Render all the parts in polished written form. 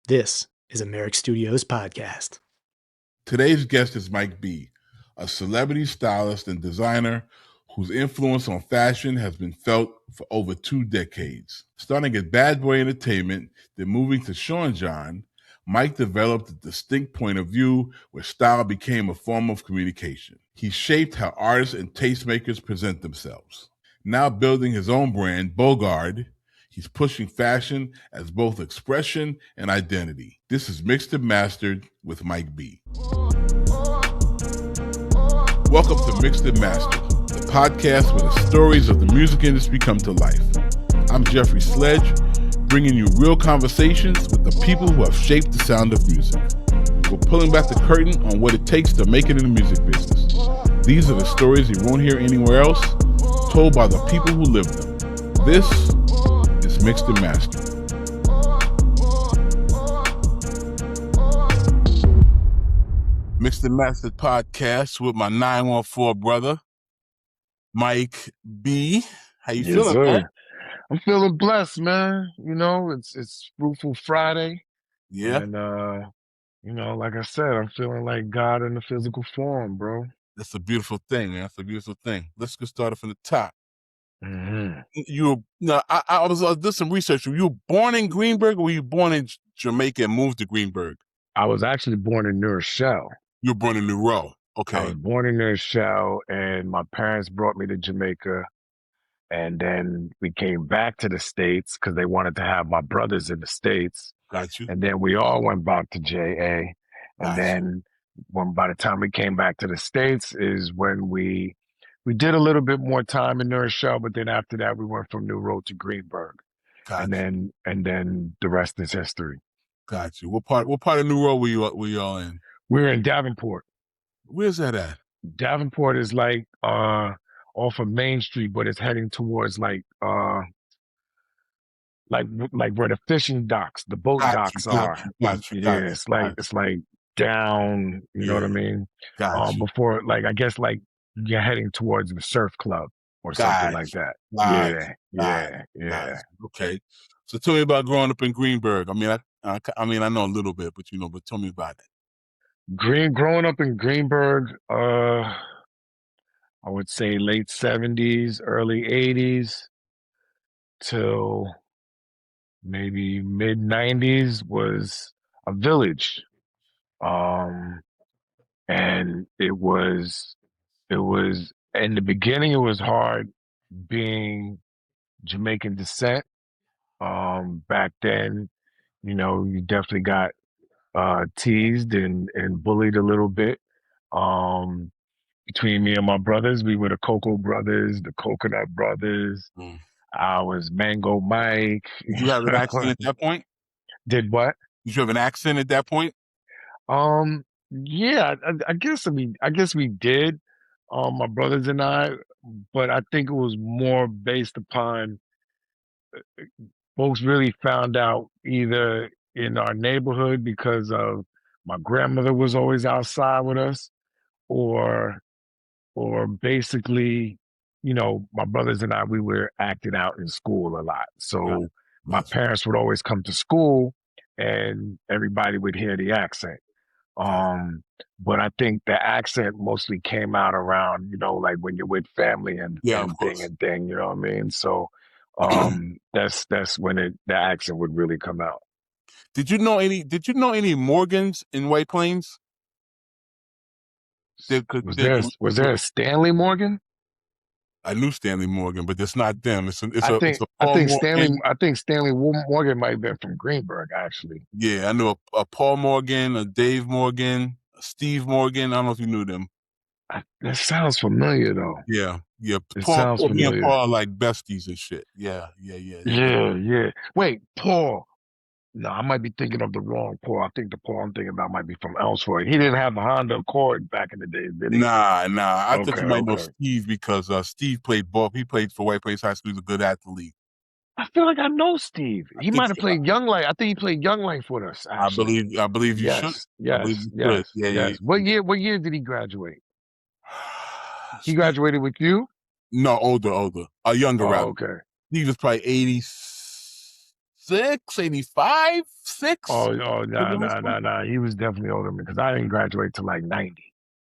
This is a Merrick Studios podcast. Today's guest is Mike B, a celebrity stylist and designer whose influence on fashion has been felt for over 2 decades. Starting at Bad Boy Entertainment, then moving to Sean John, Mike developed a distinct point of view where style became a form of communication. He shaped how artists and tastemakers present themselves. Now building his own brand, Bogard, he's pushing fashion as both expression and identity. This is Mixed and Mastered with Mike B. Welcome to Mixed and Mastered, the podcast where the stories of the music industry come to life. I'm Jeffrey Sledge, bringing you real conversations with the people who have shaped the sound of music. We're pulling back the curtain on what it takes to make it in the music business. These are the stories you won't hear anywhere else, told by the people who live them. This is Mixed and Mastered. Mixed and Mastered podcast with my 914 brother, Mike B. How you feeling, man? I'm feeling blessed, man. You know, it's Fruitful Friday. Yeah. And, like I said, I'm feeling like God in the physical form, bro. That's a beautiful thing, man. That's a beautiful thing. Let's get started from the top. Mm-hmm. I did some research. Were you born in Greenburgh or were you born in Jamaica and moved to Greenburgh? I was actually born in New Rochelle. You were born in New Row. Okay. I was born in New Rochelle, and my parents brought me to Jamaica. And then we came back to the States because they wanted to have my brothers in the States. Got you. And then we all went back to JA. And then by the time we came back to the States is when we did a little bit more time in New Rochelle, but then after that we went from New Road to Greenburgh. And then the rest is history. Got you. What part of New Road were you all in? We're in Davenport. Where's that at? Davenport is like off of Main Street, but it's heading towards like where the fishing docks, the boat docks are. It's like down, you know what I mean? Before, like, I guess like you're heading towards the surf club or something like that. Yeah. Okay. So tell me about growing up in Greenburgh. I know a little bit, but tell me about it. Growing up in Greenburgh, I would say late 70s, early 80s till maybe mid 90s was a village. And it was in the beginning, it was hard being Jamaican descent. Back then, you definitely got teased and bullied a little bit. Between me and my brothers, we were the Cocoa Brothers, the Coconut Brothers. I was Mango Mike. Did you have an accent at that point? Did what? Did you have an accent at that point? Yeah, I guess we did. My brothers and I, but I think it was more based upon folks really found out either in our neighborhood because of my grandmother was always outside with us, or basically, my brothers and I, we were acting out in school a lot. So my parents would always come to school and everybody would hear the accent. But I think the accent mostly came out around, like when you're with family and thing, you know what I mean? So that's when the accent would really come out. Did you know any Morgans in White Plains? Was there a Stanley Morgan? I knew Stanley Morgan, but it's not them. I think Stanley Morgan might have been from Greenburgh, actually. Yeah, I knew a Paul Morgan, a Dave Morgan, a Steve Morgan. I don't know if you knew them. That sounds familiar, though. Yeah. Sounds familiar. Me and Paul are like besties and shit. Yeah. Wait, Paul. No, I might be thinking of the wrong Paul. I think the Paul I'm thinking about might be from Elsford. He didn't have the Honda Accord back in the day, did he? Nah. I thought you might know Steve because Steve played ball. He played for White Plains High School. He's a good athlete. I feel like I know Steve. He might have played Young Life. I think he played Young Life with us, actually. I believe you should. Yes. Yeah. What year did he graduate? He graduated with you? No, older. A younger rapper. Okay. He was probably 86, 85, 6. Oh, nah. He was definitely older than me because I didn't graduate till like 90.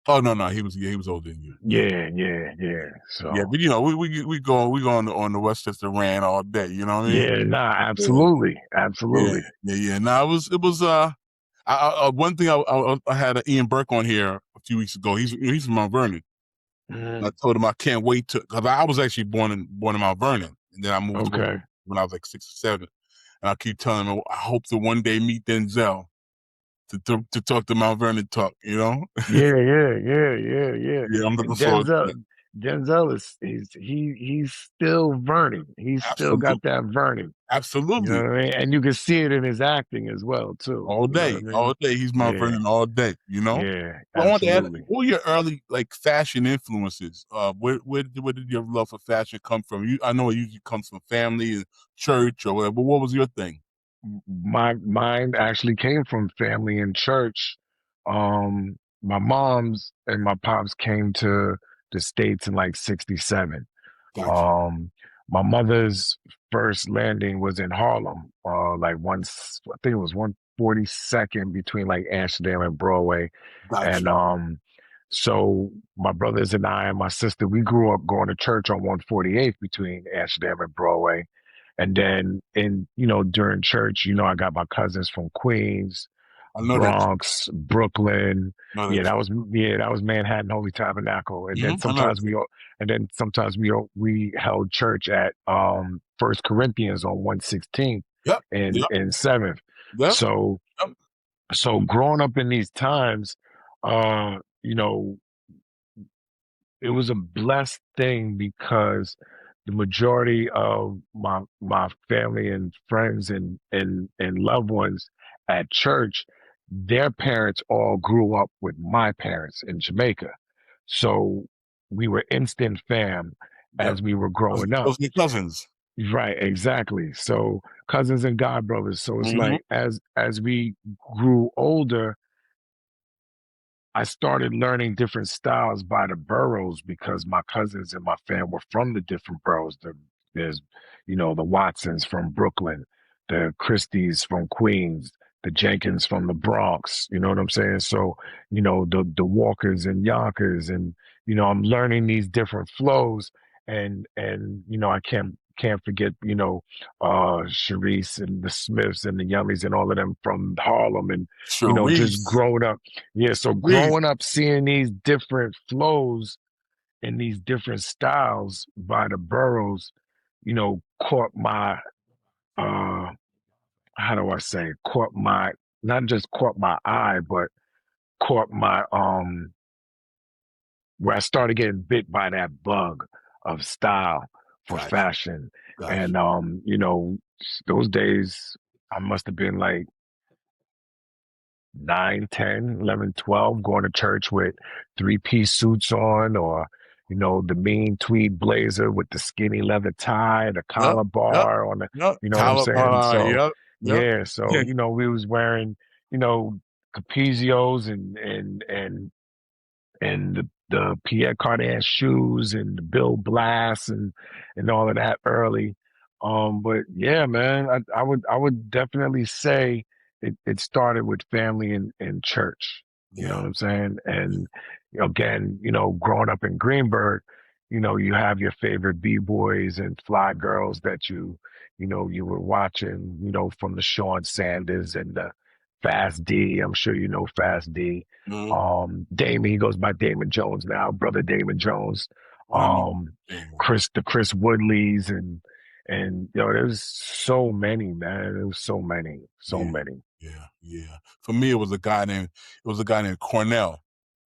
Oh no, he was older than you. Yeah. So yeah, but you know, we go on the Westchester rant all day. You know what I mean? yeah, nah, absolutely. Yeah. Now it was one thing I had Ian Burke on here a few weeks ago. He's from Mount Vernon. Mhm. I told him I can't wait to, because I was actually born in Mount Vernon, and then I moved to Okay. when I was like 6 or 7. And I keep telling him I hope to one day meet Denzel to talk to Mount Vernon talk. You know? Yeah. Yeah, I'm looking And forward to that. Denzel he's still Vernon. He's still Absolutely. got that Vernon. You Absolutely. know what I mean? And you can see it in his acting as well, too. All You know day. what I mean? All day. He's Mount Yeah. Vernon all day, you know? Yeah, So I want to ask, absolutely. what were your early like fashion influences? Where did your love for fashion come from? I know it usually comes from family and church or whatever, but what was your thing? Mine actually came from family and church. My mom's and my pops came to the States in like 67. Gotcha. My mother's first landing was in Harlem, I think it was 142nd between like Amsterdam and Broadway. Gotcha. And so my brothers and I and my sister, we grew up going to church on 148th between Amsterdam and Broadway. And then during church, I got my cousins from Queens, I know that. Bronx, Brooklyn. Know Yeah, that. that was Manhattan Holy Tabernacle. And then I know sometimes we held church at First Corinthians on 116th Yep. and 7th. Yep. So growing up in these times, you know, it was a blessed thing because the majority of my family and friends and loved ones at church, their parents all grew up with my parents in Jamaica. So we were instant fam Yep. as we were growing up. Those are your cousins. Right, exactly. So cousins and god brothers. So it's Mhm. like as we grew older, I started learning different styles by the boroughs because my cousins and my fam were from the different boroughs. There's, the Watsons from Brooklyn, the Christies from Queens, the Jenkins from the Bronx. You know what I'm saying? So, the Walkers and Yonkers, and I'm learning these different flows, and I can't forget, Sharice and the Smiths and the Yummies and all of them from Harlem, and just Sharice. growing up. Yeah, so growing up, seeing these different flows and these different styles by the boroughs, caught my, how do I say, not just caught my eye, but caught my, where I started getting bit by that bug of style for Gotcha. fashion. Gotcha. And, those days I must have been like 9, 10, 11, 12, going to church with 3-piece suits on, or, the mean tweed blazer with the skinny leather tie, the collar bar on the, you know what I'm saying? So, yeah, so, we was wearing, Capizios and the Pierre Cardin shoes and the Bill Blass and all of that early. But yeah, man, I would definitely say it started with family and church. You know what I'm saying? And again, growing up in Greenburgh, you have your favorite B-boys and fly girls that you were watching, from the Sean Sanders and the Fast D. I'm sure you know Fast D. Damon, he goes by Damon Jones now, brother Damon Jones. The Chris Woodleys and there's so many, man. There was so many. Yeah. For me, it was a guy named Cornell.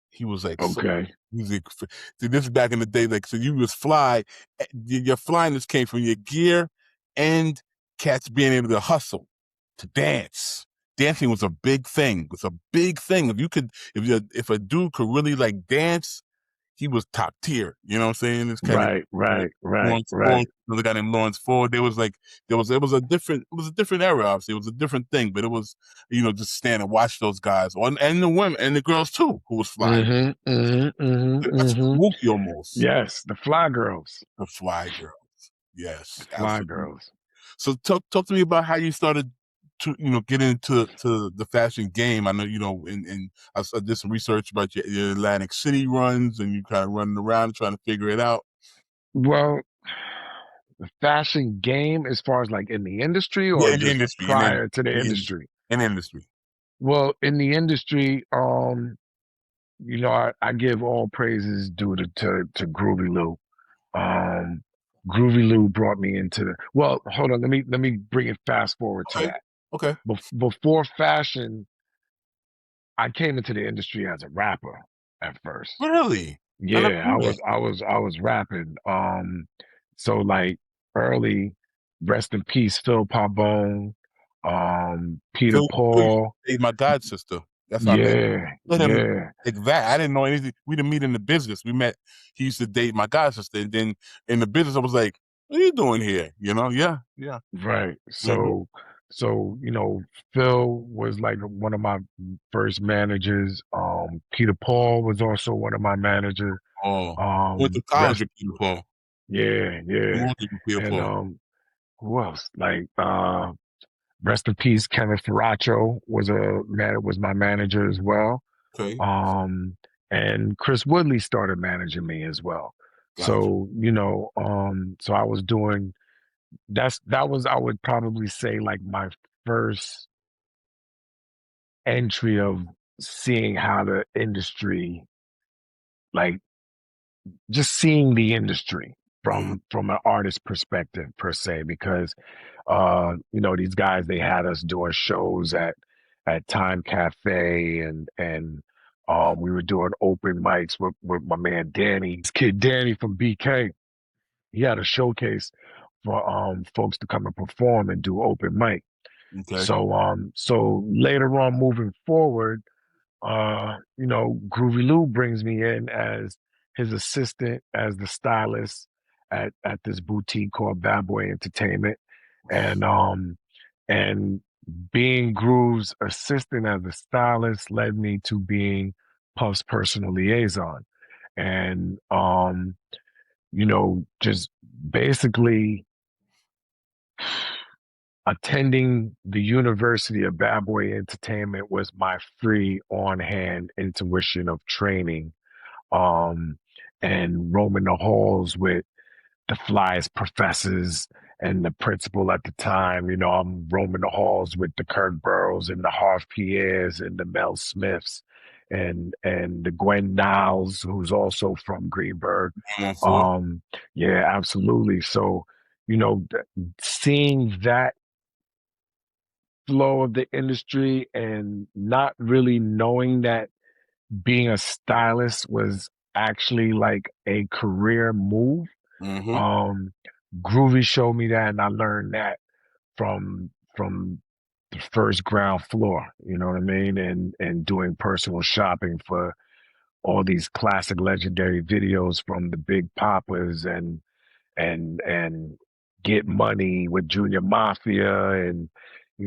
He was like, okay. See, this is back in the day. Like, so you was fly. Your flyness came from your gear and cats being able to hustle, to dance. Dancing was a big thing. It was a big thing. If a dude could really like dance, he was top tier. You know what I'm saying? This kind Right. Lawrence Ford, another guy named Lawrence Ford. It was a different era. Obviously, it was a different thing, but it was, just stand and watch those guys, and the women and the girls too, who was flying. That's spooky almost. Yes, the fly girls. The fly girls. Yes, Fly absolutely. girls. So talk to me about how you started to get into the fashion game. I know and I did some research about your Atlantic City runs, and you kind of running around trying to figure it out. Well, the fashion game, as far as like in the industry, Yeah, or in the just industry, prior to the industry? in the industry. Well, in the industry, I give all praises due to Groovy Lou. Um, Groovy Lou brought me into the. Well, hold on. Let me bring it fast forward to Okay, that. okay. Before fashion, I came into the industry as a rapper at first. Really? I never Yeah, knew that. I was rapping. So like early, rest in peace, Phil Parbone, Peter Phil Paul. is my god sister. That's how I met. Yeah, Met him yeah, like that. I didn't know anything. We didn't meet in the business. We met. He used to date my god sister, and then in the business, I was like, "What are you doing here?" Yeah, yeah. right. Mm-hmm. So Phil was like one of my first managers. Peter Paul was also one of my managers. Oh, went to college Rest, with Peter Paul. yeah, yeah. Went to Peter And Paul. who else? Like rest in peace, Kenneth Faracho was my manager as well. Okay, And Chris Woodley started managing me as well. gotcha. So, so I was doing that was, I would probably say, like my first entry of seeing how the industry, like just seeing the industry Mm-hmm. from an artist perspective per se, because these guys, they had us doing shows at Time Cafe, and we were doing open mics with my man Danny, this kid Danny from BK. He had a showcase for folks to come and perform and do open mic. Okay. So later on, moving forward, Groovy Lou brings me in as his assistant, as the stylist at this boutique called Bad Boy Entertainment. And being Groove's assistant as a stylist led me to being Puff's personal liaison. And just basically attending the University of Bad Boy Entertainment was my free on hand intuition of training, um, and roaming the halls with the flyest professors and the principal at the time. I'm roaming the halls with the Kirk Burrows and the Harv Pierres and the Mel Smiths and the Gwen Niles, who's also from Greenburgh. 114. Yeah, absolutely. So, seeing that flow of the industry and not really knowing that being a stylist was actually like a career move. Mm-hmm. Um, Groovy showed me that, and I learned that from the first ground floor. You know what I mean? And doing personal shopping for all these classic, legendary videos from the Big Papas and Get Money with Junior Mafia, and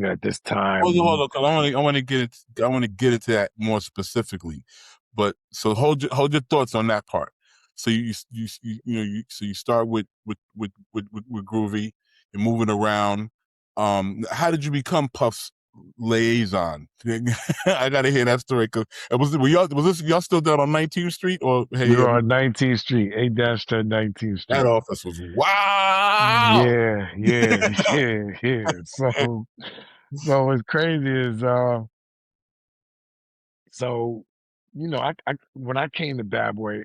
at this Hold time. on, 'cause I want to get it. I want to get into that more specifically. But so hold your thoughts on that part. So so you start with Groovy. You're moving around. How did you become Puff's liaison? I gotta hear that story. Cause was this y'all still down on 19th Street, or We hey, were on 19th Street, 8-10 19th that Street. office was wow. Yeah, yeah, yeah, yeah. So what's crazy is so I when I came to Bad Boy,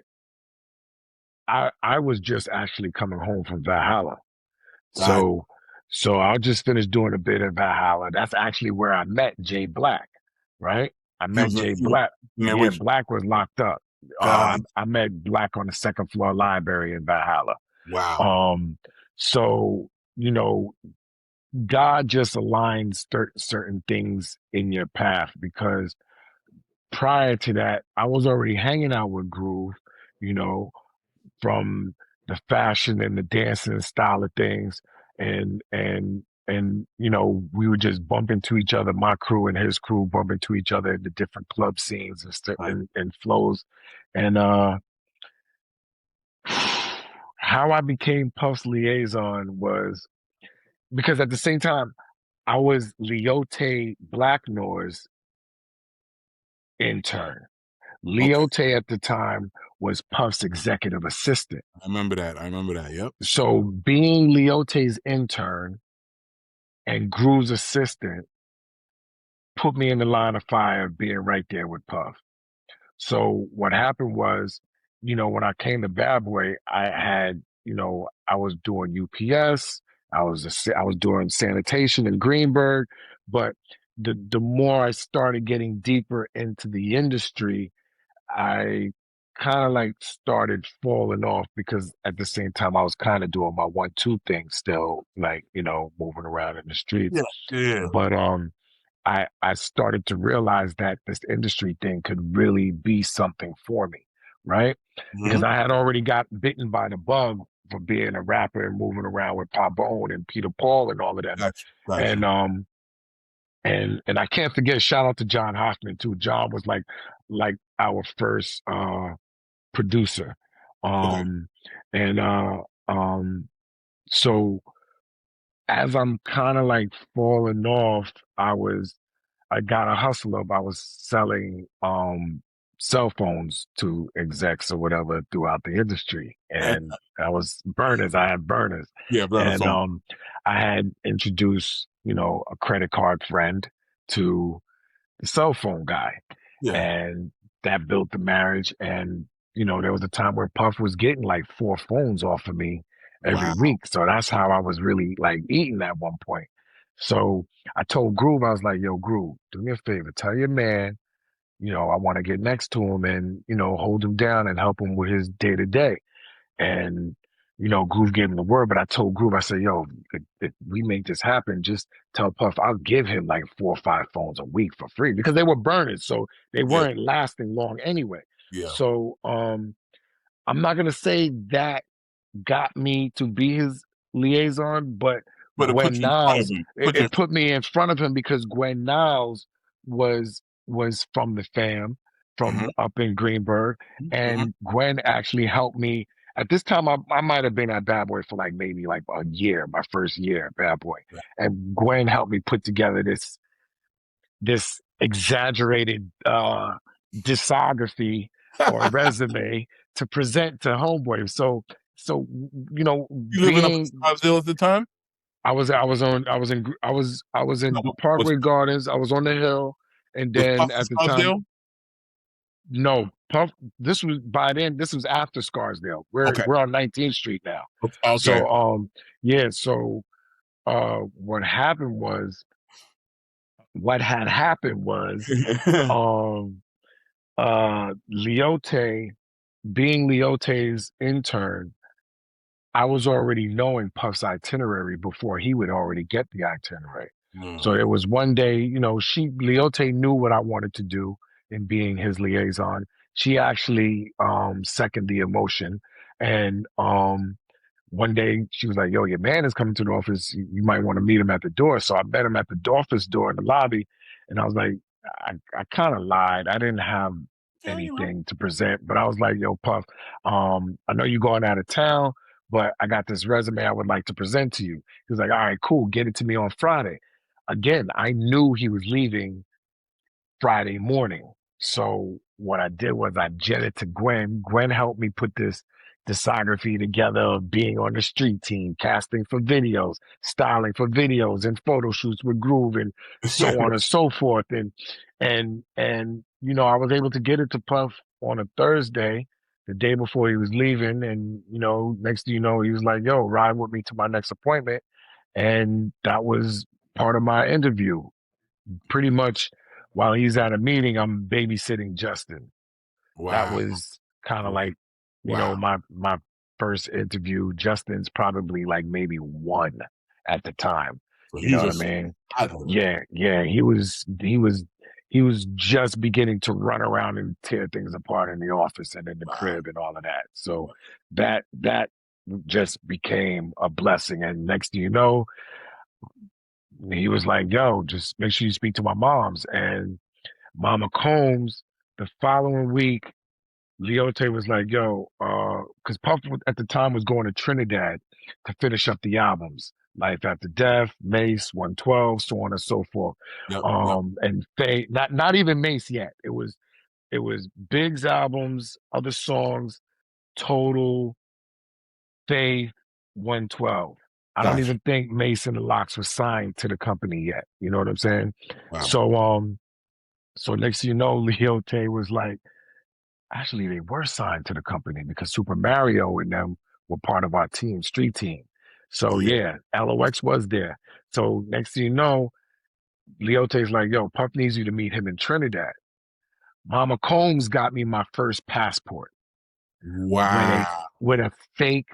I was just actually coming home from Valhalla. God, So I just finished doing a bit of Valhalla. That's actually where I met Jay Black, right? I he met was Jay Black. there Yeah, with you. Black was locked up. God, I met Black on the second floor library in Valhalla. wow. So, God just aligns certain things in your path, because prior to that, I was already hanging out with Groove, you know, from the fashion and the dancing and style of things. And we would just bump into each other, my crew and his crew bump into each other in the different club scenes Right. and flows. And how I became Puff's liaison was because at the same time, I was Lyote Blacknore's intern. Okay. Lyote at the time was Puff's executive assistant. I remember that. Yep. So being Lyote's intern and Groove's assistant put me in the line of fire of being right there with Puff. So what happened was, when I came to Bad Boy, I was doing UPS, I was doing sanitation in Greenburgh, but the more I started getting deeper into the industry, I kind of like started falling off because at the same time I was kind of doing my 1-2 thing still, like, moving around in the streets. Yeah. But I started to realize that this industry thing could really be something for me, right? Because I had already got bitten by the bug for being a rapper and moving around with Pop Bone and Peter Paul and all of that. Gotcha. And I can't forget, shout out to John Hoffman too. John was like our first producer. Okay. And so as I'm kind of like falling off, I got a hustle up. I was selling cell phones to execs or whatever throughout the industry. And I was burners. I had burners. Yeah, burner And phone. I had introduced, a credit card friend to the cell phone guy. Yeah. And that built the marriage. And, there was a time where Puff was getting like 4 phones off of me every week. So that's how I was really like eating at one point. So I told Groove, I was like, yo, Groove, do me a favor, tell your man, I want to get next to him and, hold him down and help him with his day to day. And, Groove gave him the word, but I told Groove, I said, yo, if we make this happen, just tell Puff I'll give him like 4 or 5 phones a week for free because they were burners. So they weren't lasting long anyway. Yeah. So I'm not going to say that got me to be his liaison, but Gwen Niles, it put me in front of him because Gwen Niles was from the fam, from up in Greenburgh, and Gwen actually helped me. At this time, I might have been at Bad Boy for like maybe like a year, my first year at Bad Boy, and Gwen helped me put together this exaggerated discography or resume to present to Homeboy. So you living up in Scottsdale at the time? I was in Parkway Gardens. I was on the hill, and then at the time, no, Puff. This was by then. This was after Scarsdale. We're on 19th Street now. Okay. So yeah. So what had happened was Lyote, being Lyote's intern, I was already knowing Puff's itinerary before he would already get the itinerary. So it was one day, Lyote knew what I wanted to do in being his liaison. She actually seconded the emotion. And one day she was like, yo, your man is coming to the office. You might want to meet him at the door. So I met him at the office door in the lobby. And I was like, I kind of lied. I didn't have anything to present, but I was like, yo, Puff, I know you're going out of town, but I got this resume I would like to present to you. He was like, all right, cool. Get it to me on Friday. Again, I knew he was leaving Friday morning. So what I did was I jetted to Gwen. Gwen helped me put this discography together of being on the street team, casting for videos, styling for videos and photo shoots with Groove and so on and so forth. And I was able to get it to Puff on a Thursday, the day before he was leaving. And, next thing you know, he was like, yo, ride with me to my next appointment. And that was part of my interview. Pretty much while he's at a meeting, I'm babysitting Justin. Wow. That was kind of like, my first interview. Justin's probably like maybe 1 at the time. So you know what I mean? Yeah. He was just beginning to run around and tear things apart in the office and in the crib and all of that. So that just became a blessing. And next thing you know, he was like, yo, just make sure you speak to my moms. And Mama Combs, the following week, Lyote was like, yo, because Puff at the time was going to Trinidad to finish up the albums. Life After Death, Mase, 112, so on and so forth. Yep. And Faye, not even Mase yet. It was Big's albums, other songs, Total, Faith, 112. I don't Gotcha. even think Mase and the Locks were signed to the company yet. You know what I'm saying? Wow. So next thing you know, Leote was like, actually, they were signed to the company because Super Mario and them were part of our team, street team. So yeah, LOX was there. So next thing you know, Leote's like, yo, Puff needs you to meet him in Trinidad. Mama Combs got me my first passport with a Wow. with a fake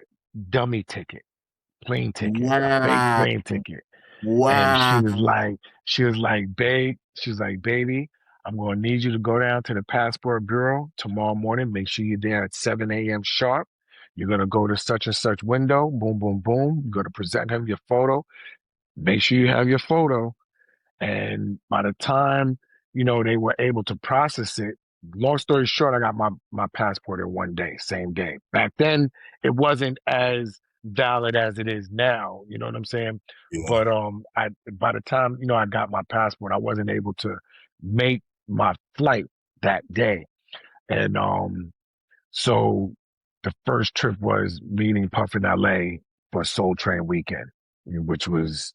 dummy ticket, plane ticket, a fake Wow. plane ticket. And Wow. she was like, baby, I'm gonna need you to go down to the passport bureau tomorrow morning. Make sure you're there at 7 a.m. sharp. You're gonna go to such and such window, boom, boom, boom. You're gonna present him your photo. Make sure you have your photo. And by the time, they were able to process it, long story short, I got my passport in one day, same day. Back then, it wasn't as valid as it is now. You know what I'm saying? Yeah. But I by the time, I got my passport, I wasn't able to make my flight that day. And so the first trip was meeting Puff in LA for Soul Train weekend, which was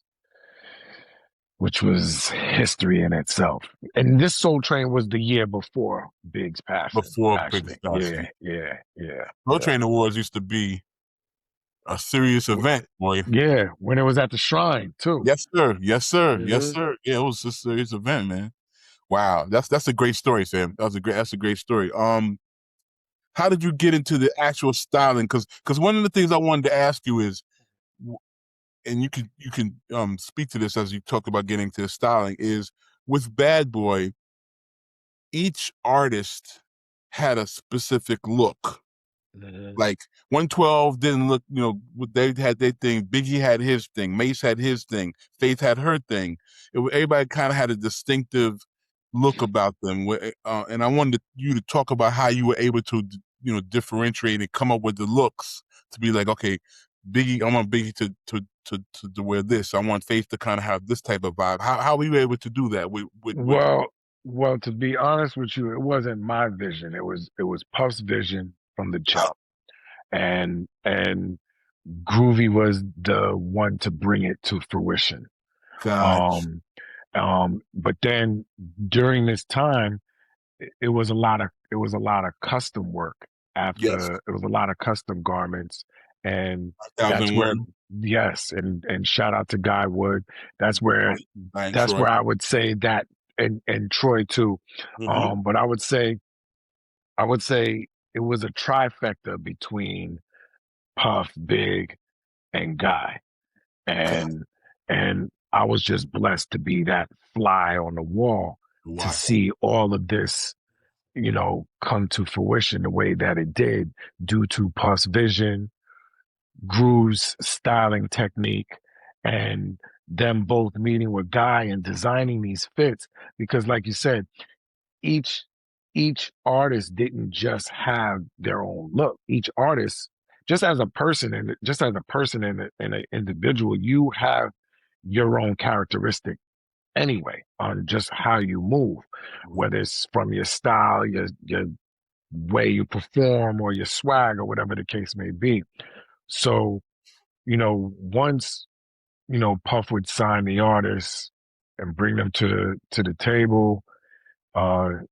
history in itself. And this Soul Train was the year before Big's passing, Before Big's actually. passing. Soul Yeah. Train Awards used to be a serious event, boy. Yeah, when it was at the Shrine, too. Yes, sir. Yes, sir. Yes, Mm-hmm. sir. Yeah, it was a serious event, man. Wow, that's a great story, Sam. That's a great story. How did you get into the actual styling? Because one of the things I wanted to ask you is, and you can speak to this as you talk about getting to the styling, is with Bad Boy, each artist had a specific look. Mm-hmm. Like 112 didn't look, they had their thing. Biggie had his thing. Mase had his thing. Faith had her thing. Everybody kind of had a distinctive look about them. And I wanted you to talk about how you were able to, differentiate and come up with the looks to be like, okay, Biggie, I want Biggie to wear this. I want Faith to kind of have this type of vibe. How were you able to do that? Well, to be honest with you, it wasn't my vision. It was Puff's vision from the jump. And Groovy was the one to bring it to fruition. Gotcha. But then during this time, it was a lot of custom work. Yes. After it was a lot of custom garments, and that's where 2001. yes, and shout out to Guy Wood. That's where Troy. I would say that, and Troy too. Mm-hmm. But I would say it was a trifecta between Puff, Big, and Guy. And I was just blessed to be that fly on the wall to see all of this, come to fruition the way that it did due to Puff's vision, Groove's styling technique, and them both meeting with Guy and designing these fits. Because like you said, each artist didn't just have their own look. Each artist, just as a person and an individual, you have your own characteristic anyway on just how you move, whether it's from your style, your way you perform, or your swag, or whatever the case may be. So, once Puff would sign the artists and bring them to the table, and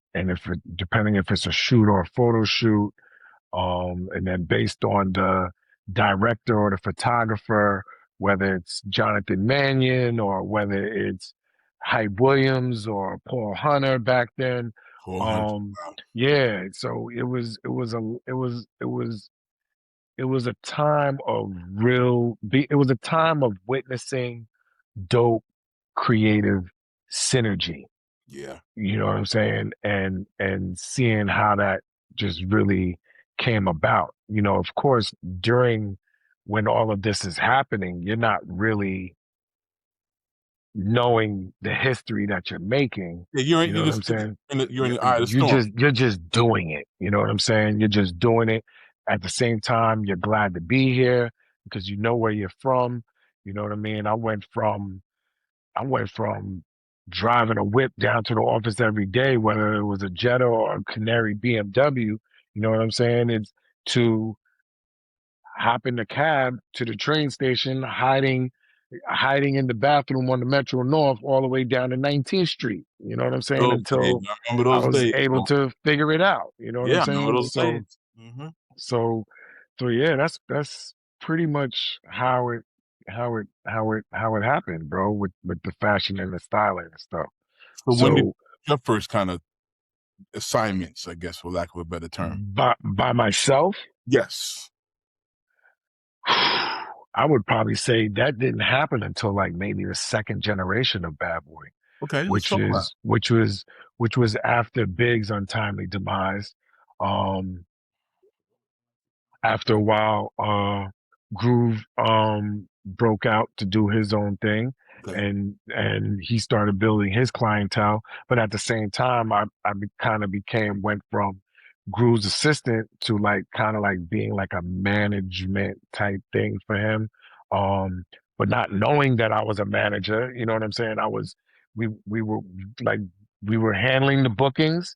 depending if it's a shoot or a photo shoot, and then based on the director or the photographer, whether it's Jonathan Mannion or whether it's Hype Williams or Paul Hunter back then. Yeah. So it was a time of it was a time of witnessing dope creative synergy. Yeah. You know what I'm saying? And seeing how that just really came about. Of course, during when all of this is happening, you're not really knowing the history that you're making. Yeah, You know what I'm saying? You're in the eye of the storm. You're just doing it. You know what I'm saying? You're just doing it. At the same time, you're glad to be here because you know where you're from. You know what I mean? I went from driving a whip down to the office every day, whether it was a Jetta or a Canary BMW, you know what I'm saying? It's to hop in the cab to the train station, hiding in the bathroom on the Metro North all the way down to 19th Street. You know what I'm saying? Those days. Until I remember I those was days, able bro. to figure it out. You know what I'm Yeah, I remember saying? those So days. Mm-hmm. so so yeah, that's pretty much how it happened, bro, with the fashion and the styling and stuff. So when did So your first kind of assignments, I guess, for lack of a better term? by myself, Yes. I would probably say that didn't happen until like maybe the second generation of Bad Boy, Okay, let's which talk about is which was which was after Big's untimely demise. Um, After a while, Groove broke out to do his own thing, it. Okay. and he started building his clientele. But at the same time, kind of went from Groove's assistant to like kind of like being like a management type thing for him. But not knowing that I was a manager, you know what I'm saying? We were like we were handling the bookings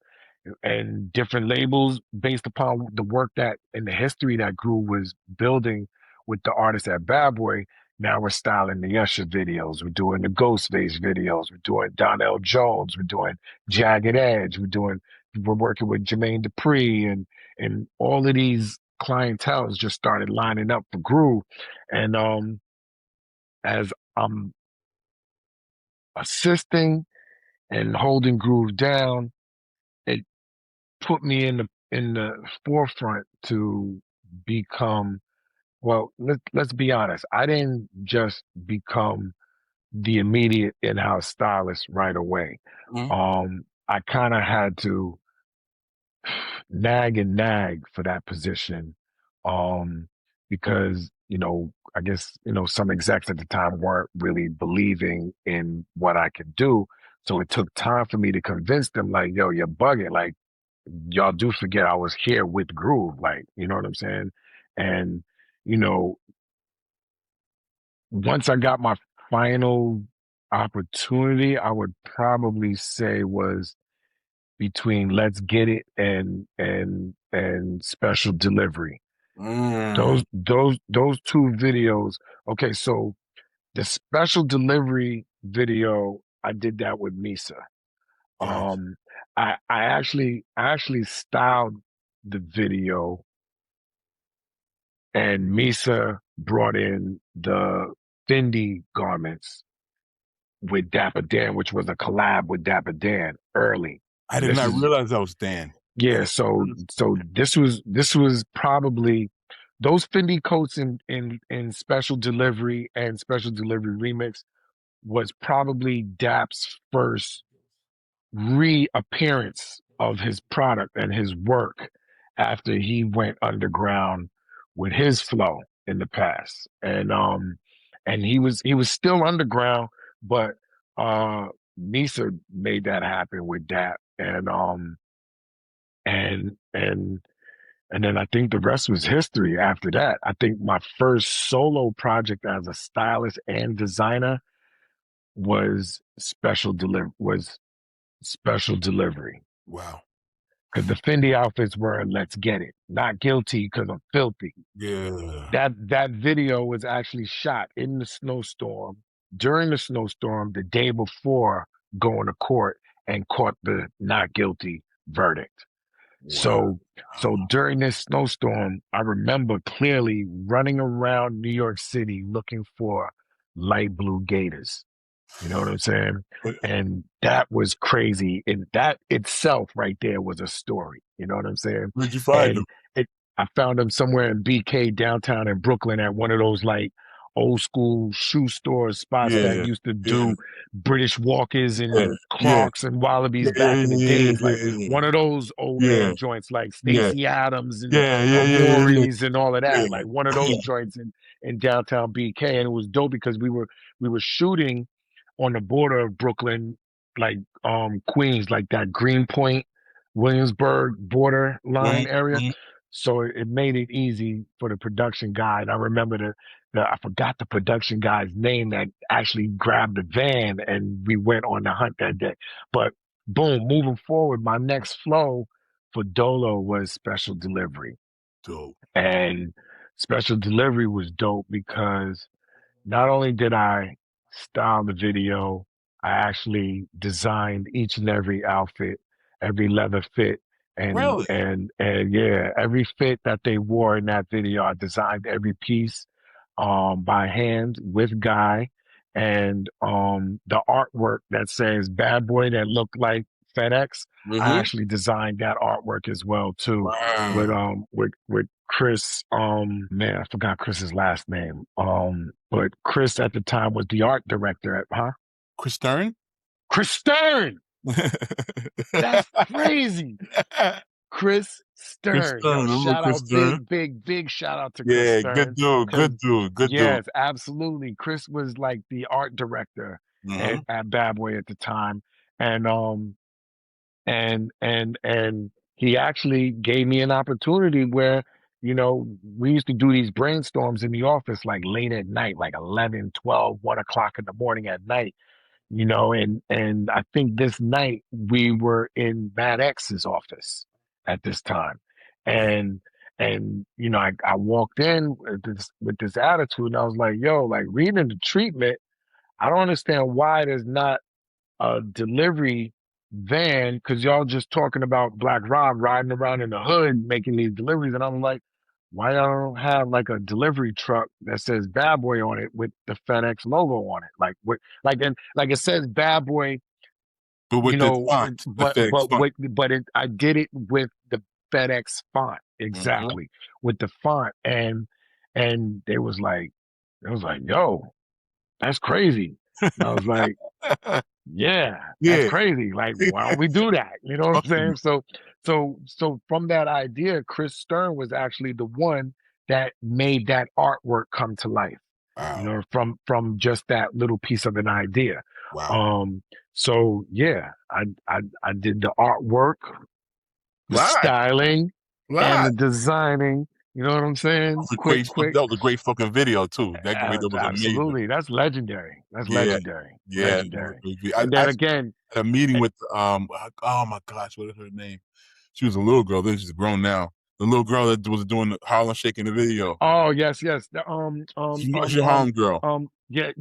and different labels based upon the work that and the history that Groove was building with the artists at Bad Boy. Now we're styling the Usher videos. We're doing the Ghostface videos. We're doing Donnell Jones. We're doing Jagged Edge. We're working with Jermaine Dupri and all of these clientels just started lining up for Groove. And as I'm assisting and holding Groove down, it put me in the forefront to become, well, let's be honest. I didn't just become the immediate in-house stylist right away. Mm-hmm. I kind of had to nag for that position, um, because I guess some execs at the time weren't really believing in what I could do. So it took time for me to convince them, like, yo, you're bugging. Like, y'all do forget I was here with Groove, like, you know what I'm saying? And, you know, once I got my final opportunity, I would probably say was between Let's Get It and Special Delivery. Mm. Those two videos. Okay, so the Special Delivery video, I did that with Misa. Yes. Um, I actually styled the video, and Misa brought in the Fendi garments with Dapper Dan, which was a collab with Dapper Dan early. I did This not is realize that was Dan. Yeah, so this was probably those Fendi coats in Special Delivery and Special Delivery Remix was probably Dap's first reappearance of his product and his work after he went underground with his flow in the past. And he was still underground, but Nisa made that happen with Dap. And then I think the rest was history after that. I think my first solo project as a stylist and designer was special delivery. Wow. Because the Fendi outfits were Let's Get It, not Guilty because I'm filthy. Yeah. That video was actually shot in the snowstorm, during the snowstorm, the day before going to court and caught the not guilty verdict. Wow. So during this snowstorm, I remember clearly running around New York City looking for light blue gators. You know what I'm saying? And that was crazy. And that itself right there was a story. You know what I'm saying? Where'd you find them? And I found them somewhere in BK downtown in Brooklyn at one of those like old school shoe store spots that Yeah. used to Yeah. do British Walkers Yeah. and Yeah. Clarks and Wallabies Yeah. back in the days. Like Yeah. one of those old Yeah. man joints like Yeah. Stacy Adams and Yeah. Yeah. Yeah. Amori's and all of Yeah. that. Like one of those joints in downtown BK. And it was dope because we were shooting on the border of Brooklyn, like Queens, like that Greenpoint, Williamsburg border line area. Mm-hmm. So it made it easy for the production guy. And I remember I forgot the production guy's name that actually grabbed the van and we went on the hunt that day. But boom, moving forward, my next flow for Dolo was Special Delivery. Dope. And Special Delivery was dope because not only did I style the video, I actually designed each and every outfit, every leather fit, Really? and yeah, every fit that they wore in that video. I designed every piece by hand with Guy, and the artwork that says "Bad Boy" that looked like FedEx. I actually designed that artwork as well too Wow. with Chris, man, I forgot Chris's last name. But Chris at the time was the art director at Chris Stern? Chris Stern. That's crazy. Chris Chris Stern. Yo, Stern, remember shout Chris out, Stern? big shout out to Chris Yeah, good Stern. dude, good dude, good dude. Yes, absolutely. Chris was like the art director at Bad Boy at the time. And and he actually gave me an opportunity where, you know, we used to do these brainstorms in the office like late at night, like 11, 12, 1 o'clock in the morning at night, you know, and I think this night we were in Mad X's office at this time. Wow. And you know, I walked in with this attitude and I was like, yo, like reading the treatment, I don't understand why there's not a delivery van because y'all just talking about Black Rob riding around in the hood making these deliveries. And I'm like, why y'all don't have like a delivery truck that says Bad Boy on it with the FedEx logo on it? Like it says Bad Boy, But you with the know, font, the FedEx font. I did it with the FedEx font Mm-hmm. exactly with the font, and it was like, yo, that's crazy. And I was like, yeah, that's Yeah. crazy. Like, why don't we do that? You know what I'm saying? Awesome. So from that idea, Chris Stern was actually the one that made that artwork come to life. You Wow. know, from just that little piece of an idea. Wow. So yeah, I did the artwork, the Lot. styling, and Lot. the designing. You know what I'm saying? Quick. That was a great fucking video too. That video was amazing. Absolutely. That's legendary. That's Yeah. legendary. Yeah. Legendary. I And then again, had a meeting with oh my gosh, what is her name? She was a little girl, then she's grown now. The little girl that was doing the Harlem shaking the video. oh yes. The She's a Harlem girl. yeah.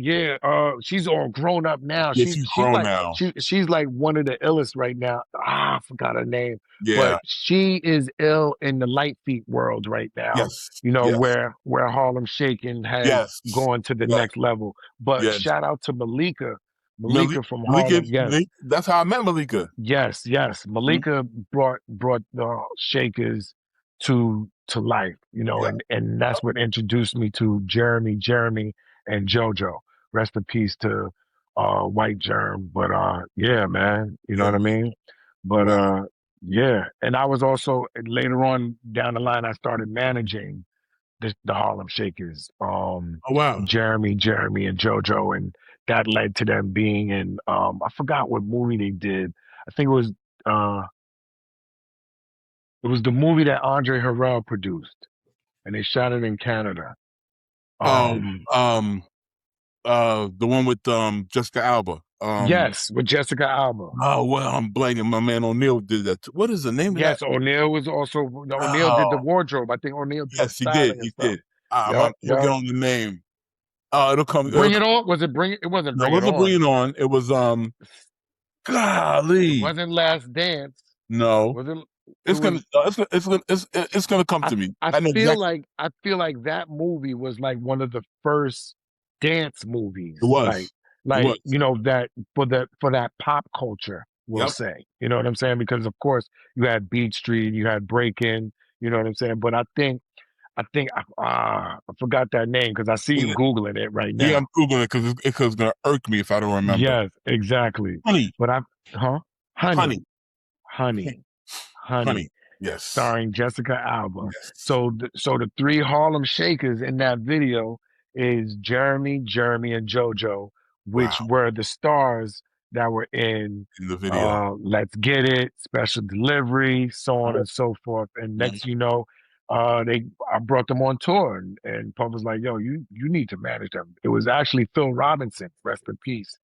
She's all grown up now. Yeah, she's grown now. She's like one of the illest right now. I forgot her name. Yeah. But she is ill in the light feet world right now. Yes. You know, Yes. where Harlem Shaking has Yes. gone to the Yes. next level. But Yes. shout out to Malika. Malika from Malika, Harlem. Yes. that's how I met Malika. Yes. Malika brought the Shakers to life, you know, Yeah. and that's what introduced me to Jeremy, and JoJo. Rest in peace to White Germ. But yeah, man, you know Yeah. what I mean? But Wow. yeah. And I was also later on down the line I started managing the Harlem Shakers. Oh wow. Jeremy and JoJo, and that led to them being in I forgot what movie they did. I think it was the movie that Andre Harrell produced, and they shot it in Canada. The one with Jessica Alba. Yes, with Jessica Alba. Oh well, I'm blanking. My man O'Neal did that. What is the name of that? Yes, O'Neal was also O'Neal did the wardrobe. I think O'Neal did the Yes, he did. styling and He stuff. did. I'm get on the name. It'll come. Bring It On? Was it Bring It? It wasn't No, Bring it It wasn't On. Bring It On. It was golly. It wasn't Last Dance. No. Was it? It's gonna come to me. I feel like that movie was like one of the first dance movies. It was. Like you know, that for that pop culture, we'll say. You know what I'm saying? Because of course you had Beat Street, you had Break In, you know what I'm saying? But I think I forgot that name because I see you Googling it right now. Yeah, I'm Googling it because it's gonna irk me if I don't remember. Yes, exactly. Honey. But Honey. Yes. Starring Jessica Alba. Yes. So the three Harlem Shakers in that video is Jeremy, and JoJo, which were the stars that were in the video. Let's Get It, Special Delivery, so on and so forth. And next you know, I brought them on tour, and Puff was like, "Yo, you need to manage them." It was actually Phil Robinson, rest in peace.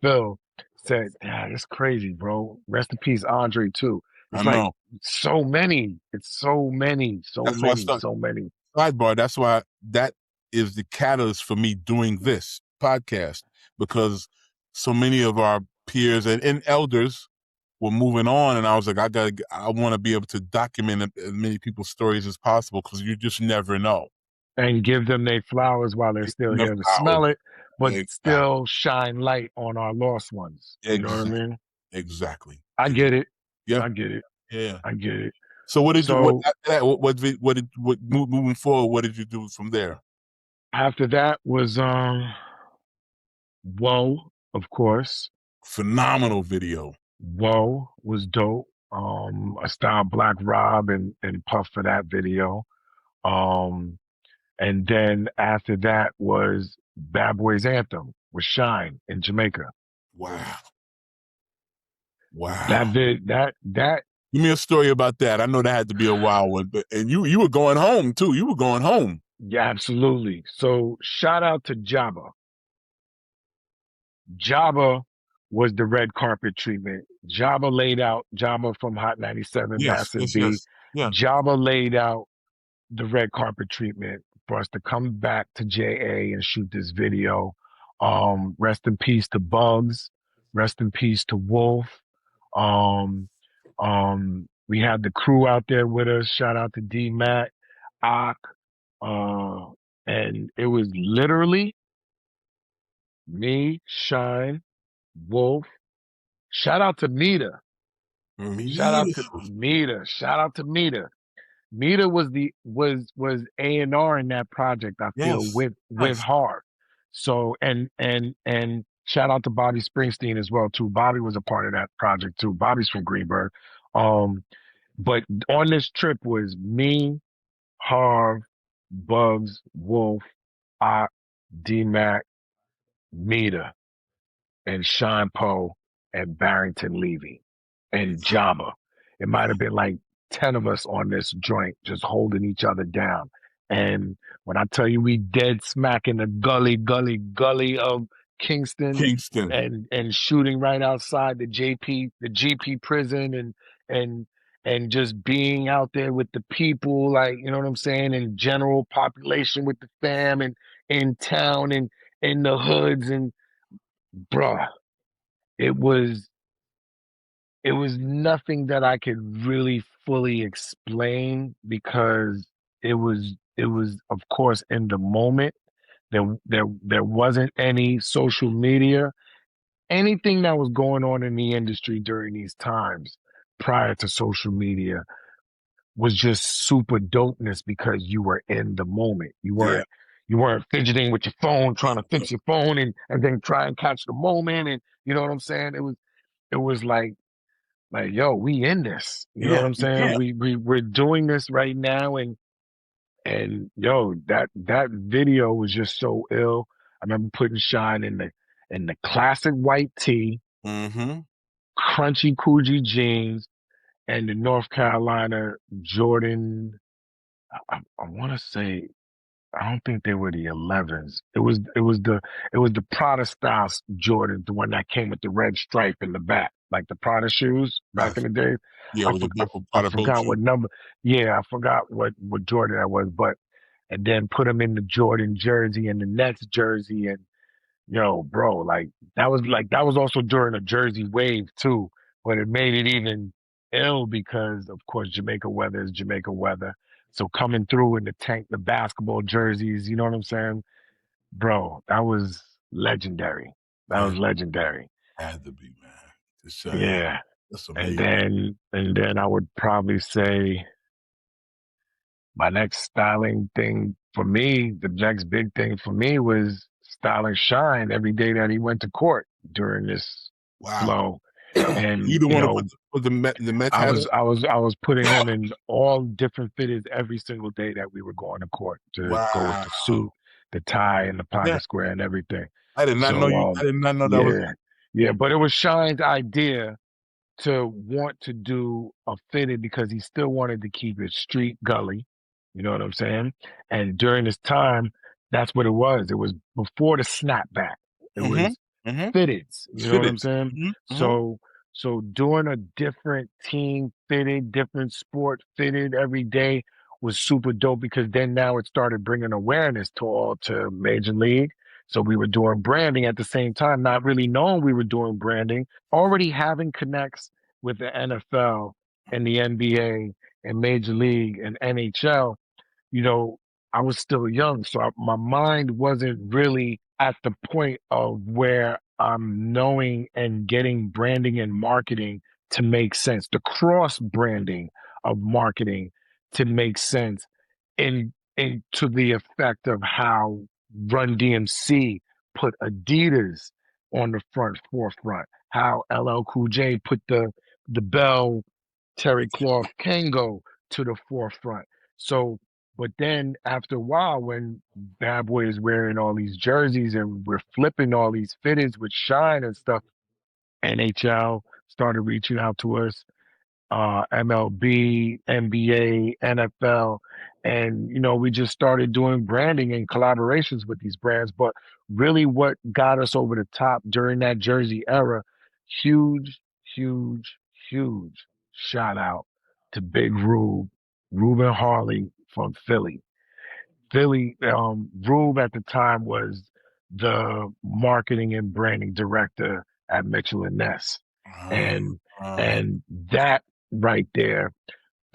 Phil said, "Yeah, it's crazy, bro. Rest in peace, Andre too." I It's like know. so many. It's so many, That's why I started. so many. Sidebar. That's why that is the catalyst for me doing this podcast, because so many of our peers and elders were moving on, and I was like, I want to be able to document as many people's stories as possible, because you just never know. And give them their flowers while they're still here to smell it, but still shine light on our lost ones. You know what I mean? Exactly. I get it. Yeah. I get it. Yeah. I get it. So what did So, you moving forward? What did you do from there? After that was Whoa, of course. Phenomenal video. Whoa was dope. I styled Black Rob and Puff for that video. And then after that was Bad Boys Anthem with Shine in Jamaica. Wow. That Give me a story about that. I know that had to be a wild one, and you were going home too. You were going home. Yeah, absolutely. So shout out to Jabba. Jabba was the red carpet treatment. Jabba from Hot 97, Massive B. Yeah. Jabba laid out the red carpet treatment for us to come back to JA and shoot this video. Rest in peace to Bugs. Rest in peace to Wolf. We had the crew out there with us. Shout out to D Matt, Ak, and it was literally me, Shine, Wolf. Shout out to Mita. Shout out to Mita. Mita was A&R in that project, I feel, with Hard. So and shout out to Bobby Springsteen as well too. Bobby was a part of that project too. Bobby's from Greenburgh. But on this trip was me, Harv, Bugs, Wolf, D-Mac, Mita, and Sean Poe, and Barrington Levy, and Jabba. It might have been like 10 of us on this joint just holding each other down. And when I tell you we dead smack in the gully of Kingston. And shooting right outside the GP prison and just being out there with the people, like, you know what I'm saying, and general population with the fam and in town and in the hoods, and bruh, it was nothing that I could really fully explain, because it was of course in the moment. There wasn't any social media. Anything that was going on in the industry during these times prior to social media was just super dopeness, because you were in the moment. You weren't fidgeting with your phone, trying to fix your phone and then try and catch the moment. And you know what I'm saying? It was like, yo, we in this. You know what I'm saying? We're doing this right now, and yo, that video was just so ill. I remember putting Shine in the classic white tee, crunchy Coogee jeans, and the North Carolina Jordan. I want to say, I don't think they were the 11s. It was the Prada style Jordan, the one that came with the red stripe in the back, like the Prada shoes back in the day. I forgot what number. Yeah, I forgot what Jordan that was, and then put them in the Jordan jersey and the Nets jersey, and yo, bro, like that was also during a jersey wave too, but it made it even ill because of course Jamaica weather is Jamaica weather. So coming through in the basketball jerseys, you know what I'm saying? Bro, that was legendary. Was legendary. Had to be, man. Yeah. That's amazing. And then I would probably say my next styling thing for me, the next big thing for me was styling Shine every day that he went to court during this flow. And you don't want to put the Mets I was putting him in all different fitteds every single day that we were going to court to go with the suit, the tie, and the pocket square and everything. I did not know I did not know that was. Yeah, but it was Shine's idea to want to do a fitted because he still wanted to keep it street gully. You know what I'm saying? And during this time, that's what it was. It was before the snapback. It Mm-hmm. was Mm-hmm. fitteds. It's You know what I'm fitted. saying? Mm-hmm. Mm-hmm. So doing a different team fitted, different sport fitted every day was super dope because then now it started bringing awareness to Major League. So we were doing branding at the same time, not really knowing we were doing branding, already having connects with the NFL and the NBA and Major League and NHL. You know, I was still young, so my mind wasn't really at the point of where I'm knowing and getting branding and marketing to make sense, the cross branding of marketing to make sense in to the effect of how Run DMC put Adidas on the forefront, how LL Cool J put the Bell Terry Cloth Kango to the forefront. So, but then after a while, when Bad Boy is wearing all these jerseys and we're flipping all these fitteds with shine and stuff, NHL started reaching out to us, MLB, NBA, NFL, and we just started doing branding and collaborations with these brands. But really, what got us over the top during that jersey era, huge, huge, huge shout out to Big Ruben Harley from Philly. Rube at the time was the marketing and branding director at Mitchell and Ness, Uh, and uh, and that right there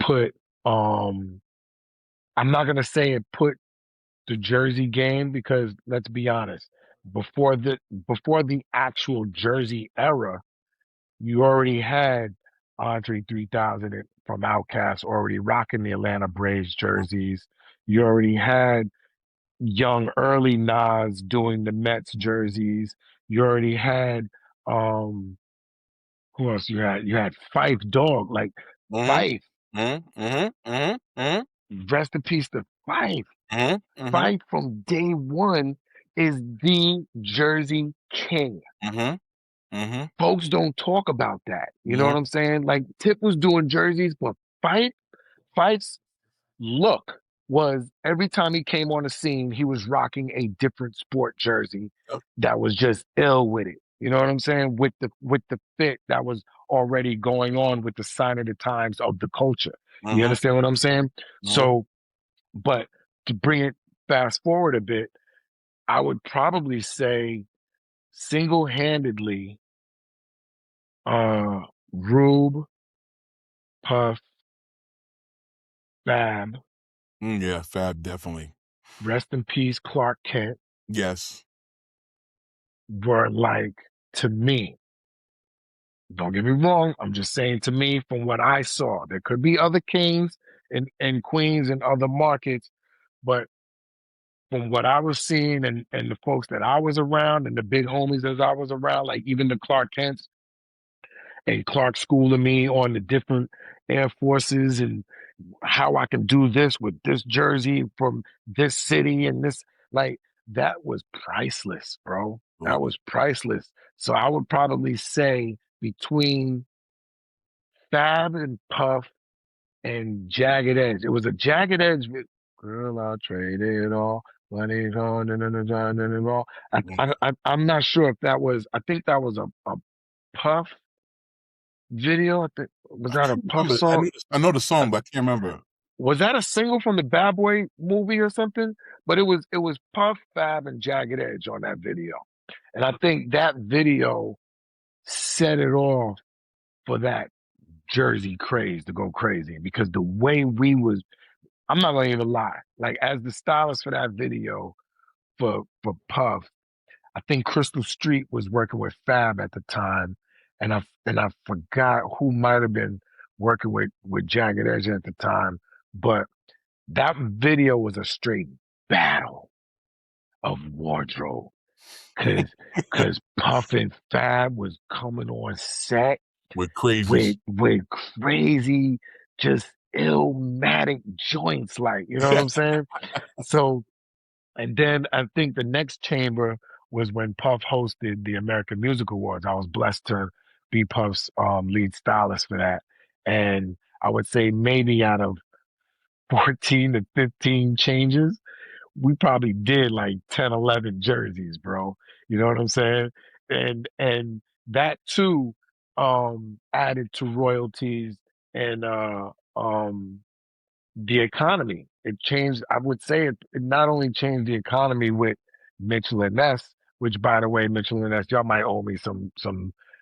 put um I'm not gonna say it put the Jersey game because let's be honest, before the actual Jersey era, you already had Andre 3000 from Outkast already rocking the Atlanta Braves jerseys. You already had young early Nas doing the Mets jerseys. You already had um who else you had? You had Fife Dog, like mm-hmm. Fife. Mm-hmm. Mm-hmm. Mm-hmm. Rest in peace to Fife. Mm-hmm. Fife from day one is the Jersey King. Mm-hmm. Mm-hmm. Folks don't talk about that. You know Mm-hmm. what I'm saying? Like Tip was doing jerseys, but Fife's look was every time he came on the scene, he was rocking a different sport jersey Yep. that was just ill with it. You know what I'm saying? With the fit that was already going on with the sign of the times of the culture. You Mm-hmm. understand what I'm saying? Mm-hmm. So, but to bring it fast forward a bit, I would probably say single-handedly, Rube, Puff, Fab, Yeah, Fab definitely. rest in peace, Clark Kent, Yes. were like, to me, don't get me wrong, I'm just saying to me from what I saw. There could be other kings and queens in other markets, but from what I was seeing and the folks that I was around and the big homies as I was around, like even the Clark Kents and Clark schooling me on the different Air Forces and how I can do this with this jersey from this city and this, like, that was priceless, bro. That Absolutely. was priceless. So I would probably say between Fab and Puff and Jagged Edge. It was a Jagged Edge. Girl, I'll trade it all. Money's on and all. I'm not sure if that was. I think that was a Puff video. I think was I that a can't Puff remember. song? I know the Uh, song, but I can't remember. Was that a single from the Bad Boy movie or something? But it was Puff, Fab, and Jagged Edge on that video, and I think that video set it off for that Jersey craze to go crazy because the way we was, I'm not gonna even lie. Like as the stylist for that video for Puff, I think Crystal Street was working with Fab at the time, and I forgot who might have been working with Jagged Edge at the time, but that video was a straight battle of wardrobe, cause Puff and Fab was coming on set With crazies. with crazy, just illmatic joints, like you know what I'm saying. So, and then I think the next chamber was when Puff hosted the American Music Awards. I was blessed to be Puff's lead stylist for that, and I would say maybe out of 14 to 15 changes, we probably did like 10, 11 jerseys, bro. You know what I'm saying? And that too added to royalties and the economy. It changed, I would say it not only changed the economy with Mitchell and Ness, which by the way, Mitchell and Ness, y'all might owe me some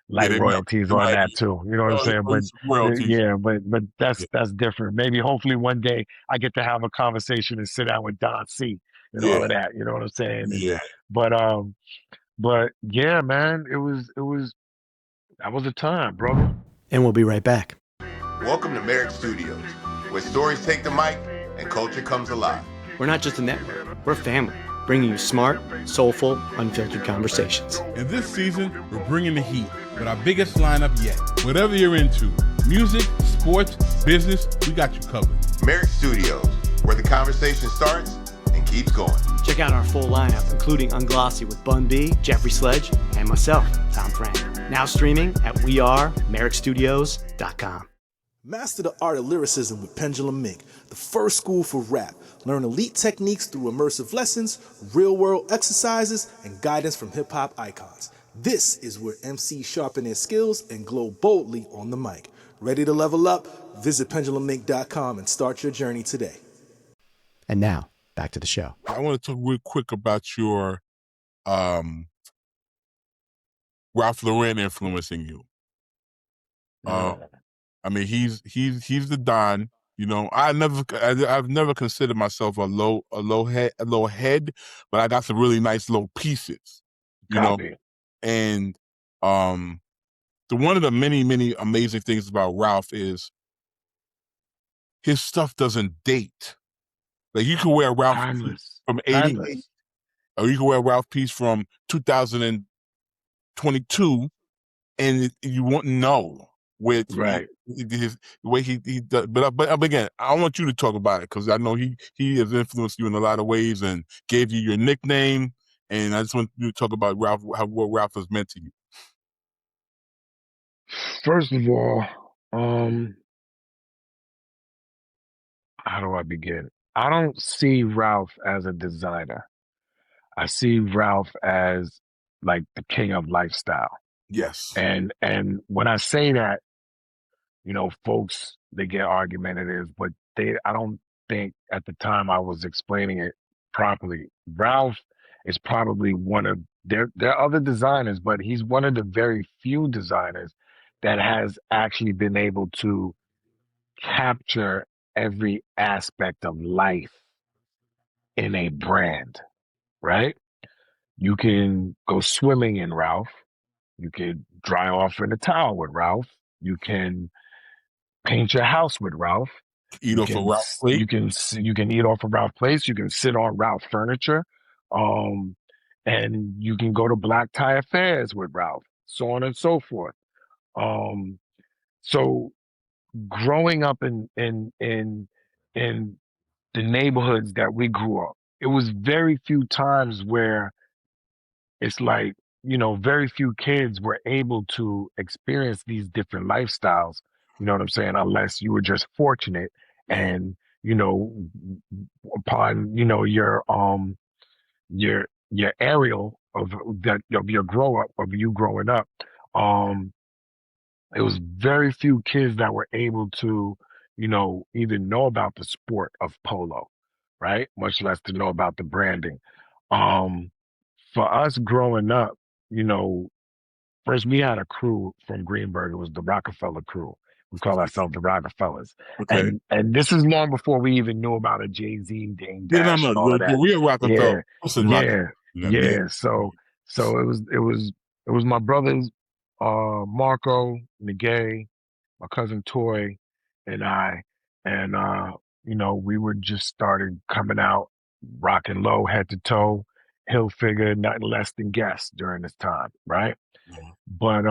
Yeah, light royalties on that too. You know what I'm saying? But royalties. yeah, but that's different. Maybe hopefully one day I get to have a conversation and sit down with Don C and all of that. You know what I'm saying? Yeah. But yeah, man, that was a time, brother. And we'll be right back. Welcome to Merrick Studios, where stories take the mic and culture comes alive. We're not just a network, we're family, bringing you smart, soulful, unfiltered conversations. And this season, we're bringing the heat with our biggest lineup yet. Whatever you're into, music, sports, business, we got you covered. Merrick Studios, where the conversation starts and keeps going. Check out our full lineup, including Unglossy with Bun B, Jeffrey Sledge, and myself, Tom Frank. Now streaming at wearemerrickstudios.com. Master the art of lyricism with Pendulum Mink, the first school for rap. Learn elite techniques through immersive lessons, real-world exercises, and guidance from hip-hop icons. This is where MCs sharpen their skills and glow boldly on the mic. Ready to level up? Visit pendulummink.com and start your journey today. And now, back to the show. I want to talk real quick about your Ralph Lauren influencing you. I mean, he's the Don. You know, I've never considered myself a low head, but I got some really nice low pieces. You know, and one of the many amazing things about Ralph is his stuff doesn't date. Like you can wear Ralph from '88, or you can wear a Ralph piece from 2022, and you won't know with the way he does. But again, I want you to talk about it because I know he has influenced you in a lot of ways and gave you your nickname. And I just want you to talk about Ralph, what Ralph has meant to you. First of all, how do I begin? I don't see Ralph as a designer. I see Ralph as like the king of lifestyle. Yes. And when I say that, you know, folks, they get argumentative, but I don't think at the time I was explaining it properly. Ralph is probably there are other designers, but he's one of the very few designers that has actually been able to capture every aspect of life in a brand, right? You can go swimming in Ralph. You could dry off in a towel with Ralph. You can paint your house with Ralph. Eat off a Ralph plate. You can eat off a Ralph plate. You can sit on Ralph furniture. And you can go to black tie affairs with Ralph, so on and so forth. So growing up in the neighborhoods that we grew up, it was very few times where it's like, you know, very few kids were able to experience these different lifestyles. You know what I'm saying? Unless you were just fortunate and, you know, upon, you know, your aerial of your you growing up, it was very few kids that were able to, you know, even know about the sport of polo, right? Much less to know about the branding. For us growing up, you know, first we had a crew from Greenburgh. It was the Rockefeller crew. We call ourselves the Rockefellers. Okay. And this is long before we even knew about a Jay-Z, Dame Dash, and all of that. We're Rockefeller. Yeah. So it was my brothers, Marco, Nagay, my cousin Toy, and I, and you know, we were just started coming out, rocking low, head to toe, hill figure, nothing less than guests during this time, right? Yeah. But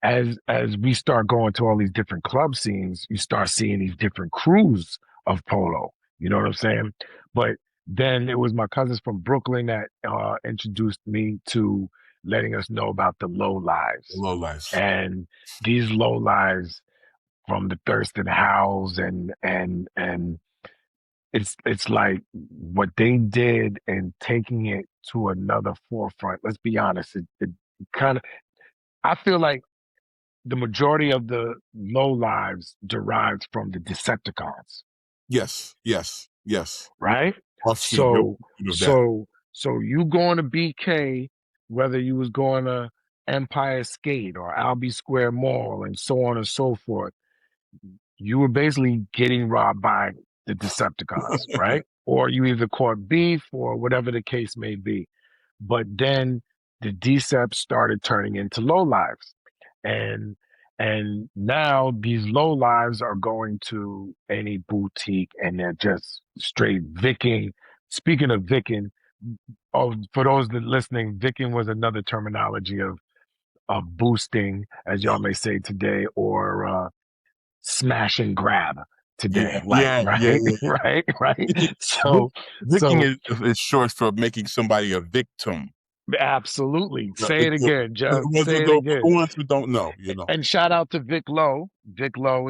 as we start going to all these different club scenes, you start seeing these different crews of polo. You know what I'm saying? But then it was my cousins from Brooklyn that introduced me to letting us know about the low lives. Low lives. And these low lives from the Thurston Howells and it's like what they did and taking it to another forefront. Let's be honest. It kind of, I feel like the majority of the low lives derived from the Decepticons, Yes. right? Offshoot. So, Of that. so you going to BK, whether you was going to Empire Skate or Albee Square Mall and so on and so forth, you were basically getting robbed by the Decepticons, right? Or you either caught beef or whatever the case may be. But then the Decept started turning into low lives. And now these low lives are going to any boutique and they're just straight vicking. Speaking of vicking, for those that listening, vicking was another terminology of boosting, as y'all may say today, or smash and grab today. Right. So Vicking is short for making somebody a victim. absolutely. Say it again, Jeff. Say it For again. ones who don't know, And shout out to Vic Lowe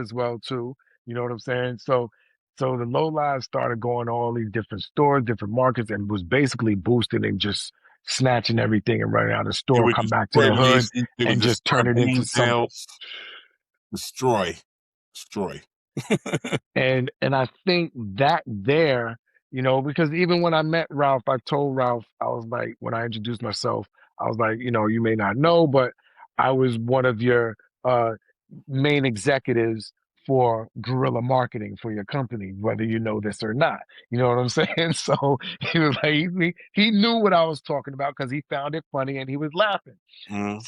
as well too. You know what I'm saying? So the low lives started going to all these different stores, different markets, and was basically boosting and just snatching everything and running out of the store, come back to the hood, and just turn it into something. Destroy. And I think that there, because even when I met Ralph, I told Ralph, I was like, when I introduced myself, I was like, you may not know, but I was one of your main executives for guerrilla marketing for your company, whether you know this or not. You know what I'm saying? So he was like, he knew what I was talking about because he found it funny and he was laughing. Mm-hmm.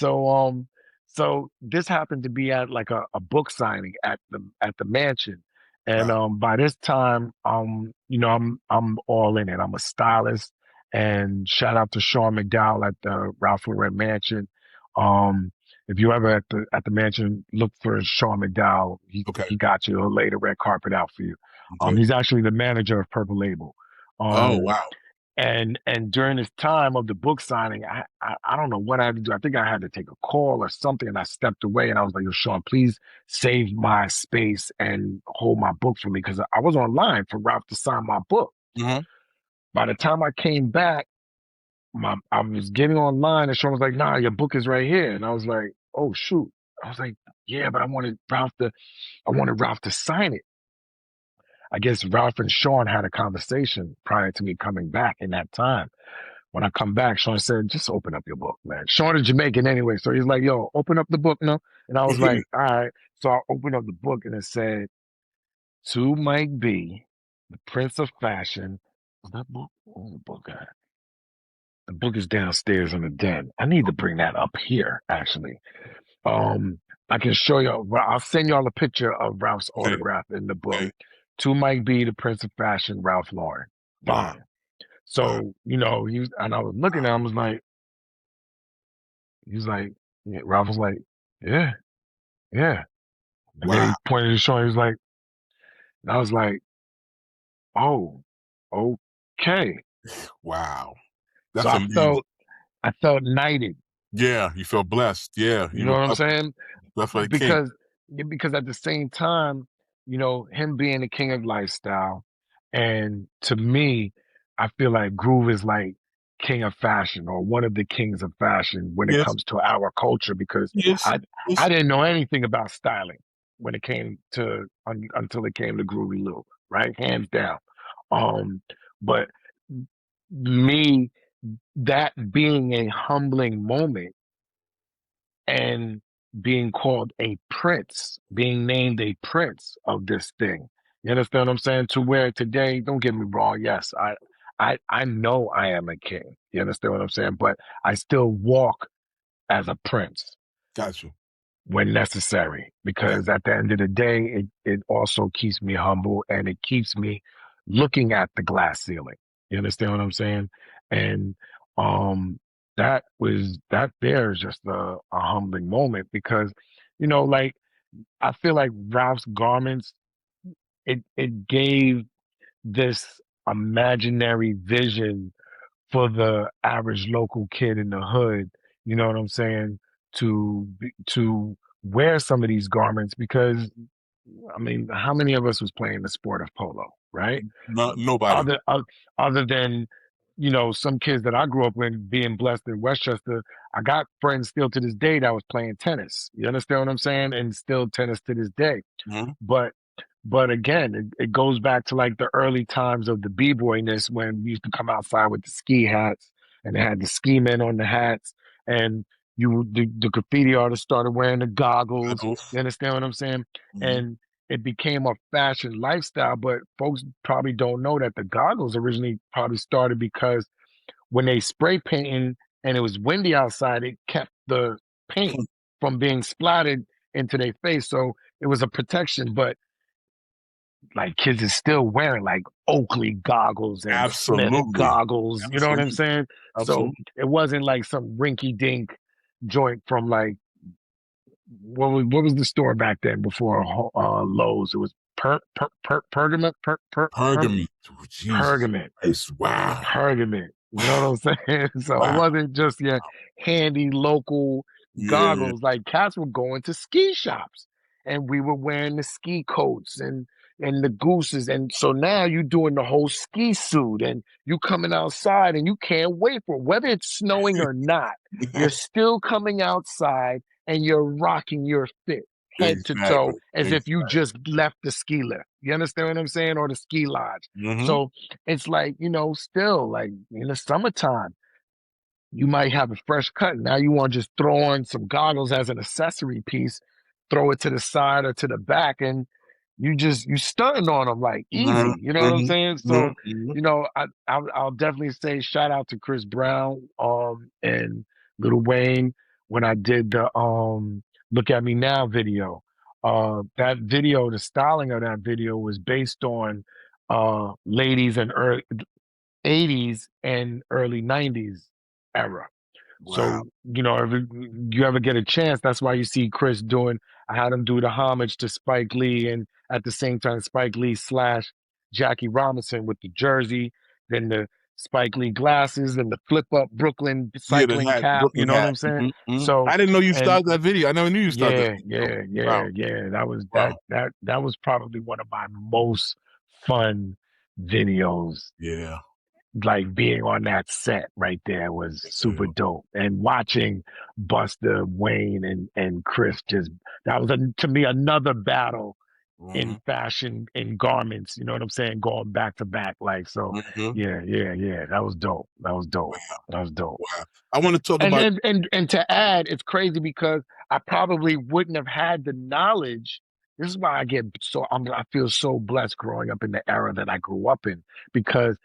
So this happened to be at like a book signing at the mansion. And by this time, I'm all in it. I'm a stylist, and shout out to Sean McDowell at the Ralph Lauren Mansion. If you ever at the mansion, look for Sean McDowell. He got you. He'll lay the red carpet out for you. Okay. He's actually the manager of Purple Label. Oh wow. And during this time of the book signing, I don't know what I had to do. I think I had to take a call or something, and I stepped away. And I was like, "Yo, Sean, please save my space and hold my book for me," because I was online for Ralph to sign my book. Mm-hmm. By the time I came back, I was getting online, and Sean was like, "Nah, your book is right here." And I was like, "Oh shoot!" I was like, "Yeah, but I wanted Ralph to sign it." I guess Ralph and Sean had a conversation prior to me coming back in that time. When I come back, Sean said, "Just open up your book, man." Sean is Jamaican anyway. So he's like, "Yo, open up the book now." And I was like, "All right." So I opened up the book and it said, "To Mike B, the Prince of Fashion." Was that book? Where's the book at? The book is downstairs in the den. I need to bring that up here, actually. I can show y'all. I'll send y'all a picture of Ralph's autograph in the book. Okay. To Mike B, the Prince of Fashion, Ralph Lauren. Fine. Wow. So, and I was looking at him, was like, Ralph was like, yeah. And then he pointed to Sean, he was like, and I was like, oh, okay. Wow. That's so amazing. I felt knighted. Yeah, you felt blessed. Yeah. You know what I'm saying? That's what because at the same time, him being the king of lifestyle, and to me, I feel like Groove is like king of fashion or one of the kings of fashion when it comes to our culture, because I didn't know anything about styling when it came to until it came to Groovy Lou, right? Hands down. But me, that being a humbling moment and being called a prince, being named a prince of this thing. You understand what I'm saying? To where today, don't get me wrong, yes, I know I am a king. You understand what I'm saying? But I still walk as a prince. Gotcha. When necessary, because at the end of the day, it also keeps me humble and it keeps me looking at the glass ceiling. You understand what I'm saying? And that there is just a humbling moment, because like I feel like Ralph's garments, it gave this imaginary vision for the average local kid in the hood, you know what I'm saying, to wear some of these garments, because I mean, how many of us was playing the sport of polo, right? Nobody. Other than, some kids that I grew up with being blessed in Westchester, I got friends still to this day that was playing tennis. You understand what I'm saying? And still tennis to this day. Mm-hmm. But again, it goes back to like the early times of the b-boyness when we used to come outside with the ski hats and they had the ski men on the hats and the graffiti artists started wearing the goggles. You understand what I'm saying? Mm-hmm. And it became a fashion lifestyle, but folks probably don't know that the goggles originally probably started because when they spray painting and it was windy outside, it kept the paint from being splattered into their face. So it was a protection, but like kids is still wearing like Oakley goggles and Smith Absolutely. goggles. You know what I'm saying? So Absolutely. it wasn't like some rinky dink joint from like what was the store back then before Lowe's? It was Pergament. Pergament. Jesus Pergament. Christ. Wow. Pergament. You know what I'm saying? So it wasn't just your handy local goggles. Like cats were going to ski shops and we were wearing the ski coats and the gooses. And so now you're doing the whole ski suit and you coming outside and you can't wait for it. Whether it's snowing or not, you're still coming outside and you're rocking your fit head to toe as if you just left the ski lift. You understand what I'm saying? Or the ski lodge. Mm-hmm. So it's like, still like in the summertime, you might have a fresh cut. Now you want to just throw on some goggles as an accessory piece, throw it to the side or to the back, and you stunting on them like easy. You know what I'm saying? So, I'll definitely say shout out to Chris Brown and Lil Wayne when I did the Look at Me Now video. That video, the styling of that video was based on ladies in early 80s and early 90s era. Wow. So, if you ever get a chance, that's why you see Chris I had him do the homage to Spike Lee and at the same time Spike Lee / Jackie Robinson with the jersey, then the Spike Lee glasses and the flip up Brooklyn cycling cap. Brooklyn You know hat. what I'm saying? Mm-hmm. So I didn't know you started that video. I never knew you started that video. Yeah. That was probably one of my most fun videos. Yeah. Like being on that set right there was super dope. And watching Buster, Wayne, and Chris that was to me another battle in fashion, in garments, you know what I'm saying? Going back to back. Like, so yeah. That was dope. Wow. I want to talk about and to add, it's crazy because I probably wouldn't have had the knowledge. This is why I feel so blessed growing up in the era that I grew up in, because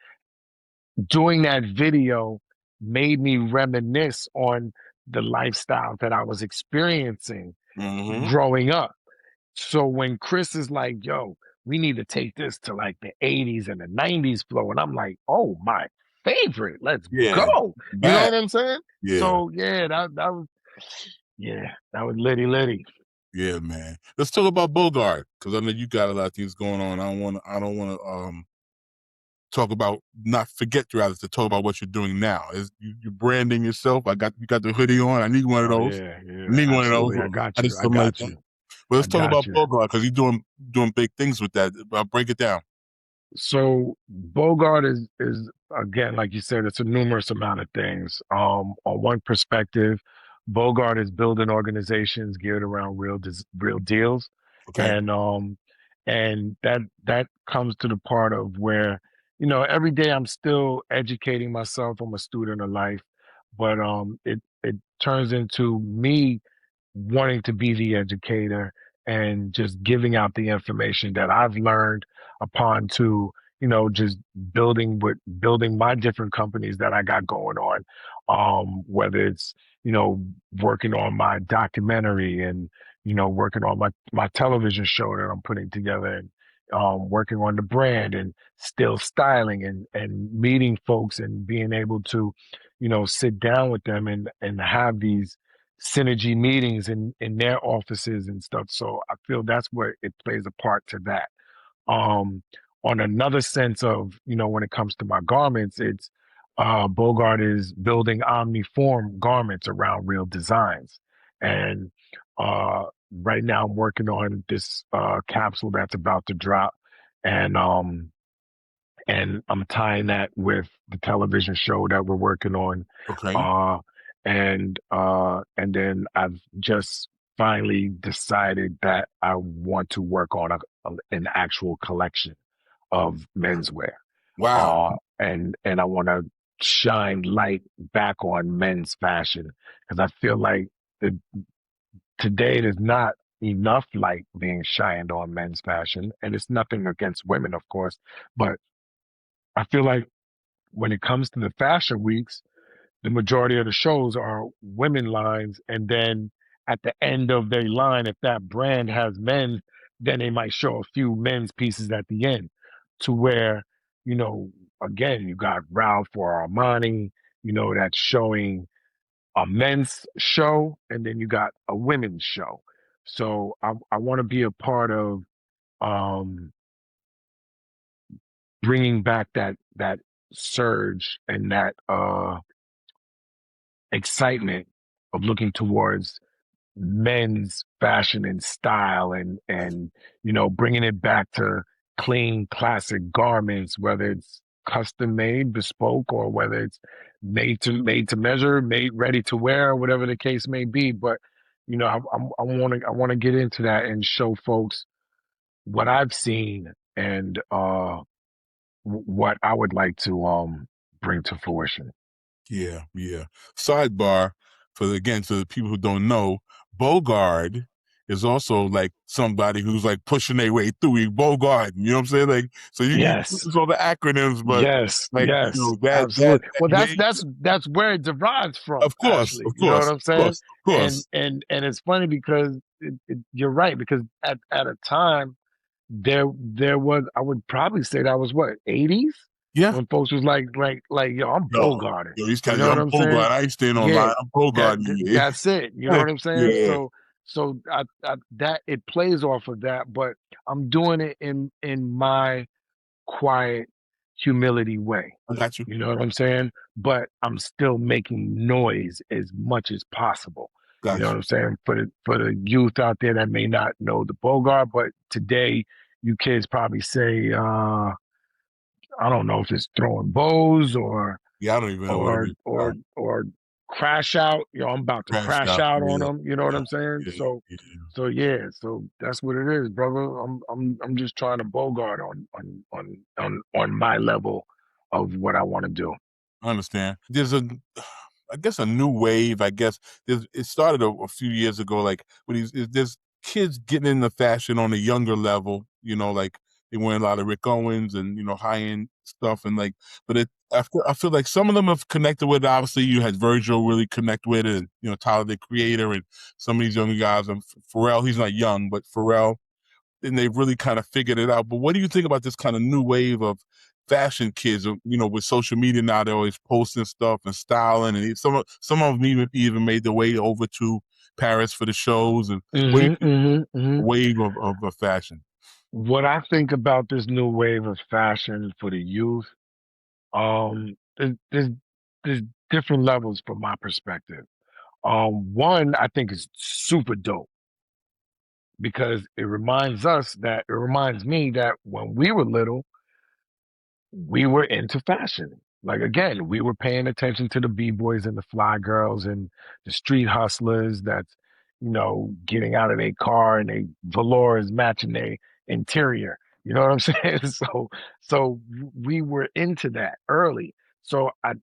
doing that video made me reminisce on the lifestyle that I was experiencing growing up. So when Chris is like, yo, we need to take this to like the 80s and the 90s flow. And I'm like, oh, my favorite. Let's go. You know what I'm saying? Yeah. So that was litty. Yeah, man. Let's talk about Bogard, because I know you got a lot of things going on. I don't want to to talk about what you're doing now. You're branding yourself. You got the hoodie on. I need one of those. Yeah. I need one of those. I got you. But let's talk about Bogard, because you're doing big things with that. Break it down. So Bogard is again, like you said, it's a numerous amount of things. On one perspective, Bogard is building organizations geared around real deals. Okay. And that comes to the part of where, every day I'm still educating myself. I'm a student of life, but it turns into me wanting to be the educator and just giving out the information that I've learned upon to, just building my different companies that I got going on. Whether it's, working on my documentary and, working on my television show that I'm putting together and working on the brand and still styling and meeting folks and being able to, sit down with them and have these synergy meetings in their offices and stuff. So I feel that's where it plays a part to that. On another sense of, when it comes to my garments, it's Bogart is building omniform garments around real designs. And right now I'm working on this capsule that's about to drop, and I'm tying that with the television show that we're working on. Okay. And then I've just finally decided that I want to work on an actual collection of menswear. Wow. And I want to shine light back on men's fashion, because I feel like the, today there's not enough light being shined on men's fashion, and it's nothing against women, of course, but I feel like when it comes to the fashion weeks, the majority of the shows are women lines, and then at the end of their line, if that brand has men, then they might show a few men's pieces at the end, to where, you know, again, you got Ralph or Armani, you know, that's showing a men's show, and then you got a women's show. So I want to be a part of um, bringing back that surge and that excitement of looking towards men's fashion and style, and you know, bringing it back to clean classic garments, whether it's custom made, bespoke, or whether it's made to measure, made ready to wear, whatever the case may be. But you know, I want to get into that and show folks what I've seen, and what I would like to bring to fruition. Yeah, yeah. Sidebar for the people who don't know, Bogard is also like somebody who's like pushing their way through. Bogard, you know what I'm saying? Like, so you Yes. use all the acronyms, but Yes, like, yes, you know, that absolutely. Well, wave, that's where it derives from, of course, actually. You know what I'm of saying? course, of course. And it's funny because you're right, because at a time there was, I would probably say that was what, 80s, Yeah. when folks was like yo, I'm Yo, Bogarting. these You guys, know what I'm I'm saying? Bogard. I ain't staying Yeah, online. I'm Bogard. that's it. You know what I'm saying? Yeah, So I that it plays off of that, but I'm doing it in my quiet humility way. I got you. You know what I'm saying? But I'm still making noise as much as possible. You Got know you. what I'm saying? For the youth out there that may not know the Bogart, but today you kids probably say, I don't know if it's throwing bows or Yeah, I don't even know what it is. or crash out. You know, I'm about to Crashed crash out. out on Yeah, them. You know what yeah, I'm saying? yeah, So yeah. so that's what it is, brother. I'm just trying to Bogart on my level of what I want to do. I understand. There's I guess a new wave. I guess it started a few years ago. Like with there's kids getting into fashion on a younger level. You know, like they wearing a lot of Rick Owens and high end stuff, and like, but I feel like some of them have connected with it. Obviously, you had Virgil really connect with it, and Tyler the Creator, and some of these younger guys. And Pharrell, he's not young, but Pharrell, and they've really kind of figured it out. But what do you think about this kind of new wave of fashion kids? With social media now, they're always posting stuff and styling, and some of them even made their way over to Paris for the shows. And what do you think wave of fashion? What I think about this new wave of fashion for the youth, there's different levels from my perspective. One, I think is super dope, because it reminds me that when we were little, we were into fashion. Like, again, we were paying attention to the b-boys and the fly girls and the street hustlers that's, getting out of their car and they velours matching their interior. You know what I'm saying? So we were into that early. So I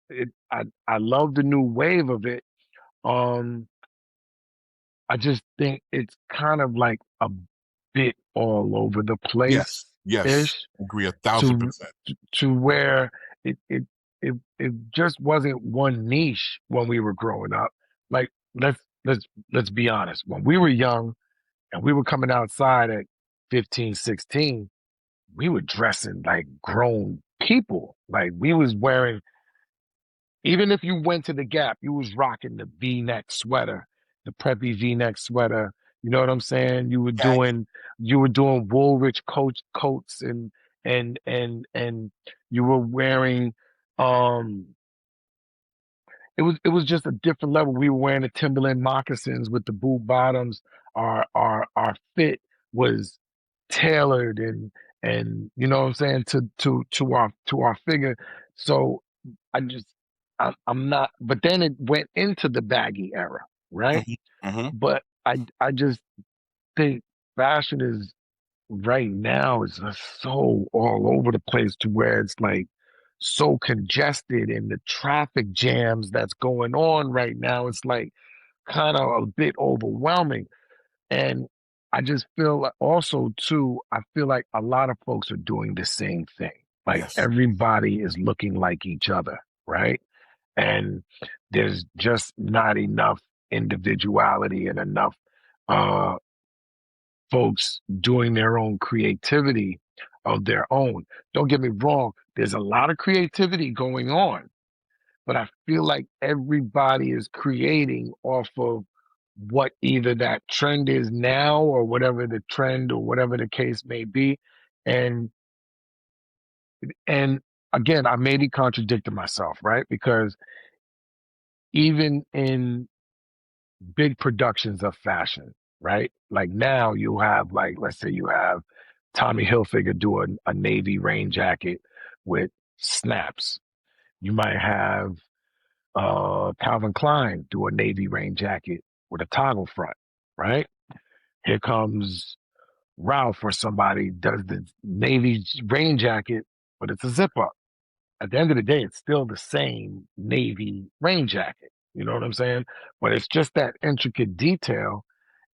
love the new wave of it. Um, I just think it's kind of like a bit all over the place Yes, ish, agree 1,000%. to where it just wasn't one niche when we were growing up. Like, let's be honest. When we were young and we were coming outside at 15, 16, we were dressing like grown people. Like, we was wearing, even if you went to the Gap, you was rocking the V-neck sweater, the preppy V-neck sweater. You know what I'm saying? You were doing Woolrich coats, and you were wearing, um it was just a different level. We were wearing the Timberland moccasins with the boot bottoms. Our fit was tailored and you know what I'm saying to our figure. So I just I'm not. But then it went into the baggy era, right? Mm-hmm. But I just think fashion is right now is just so all over the place to where it's like so congested and the traffic jams that's going on right now. It's like kind of a bit overwhelming. And I just feel like also too, I feel like a lot of folks are doing the same thing. Like Yes. everybody is looking like each other, right? And there's just not enough individuality and enough uh folks doing their own creativity of their own. Don't get me wrong, there's a lot of creativity going on, but I feel like everybody is creating off of what either that trend is now or whatever the trend or whatever the case may be. And and again, I may be contradicting myself, right? Because even in big productions of fashion, right? Like now you have like let's say you have Tommy Hilfiger do a navy rain jacket with snaps. You might have Calvin Klein do a navy rain jacket with a toggle front, right? Here comes Ralph or somebody does the navy rain jacket, but it's a zip up. At the end of the day, it's still the same navy rain jacket. You know what I'm saying? But it's just that intricate detail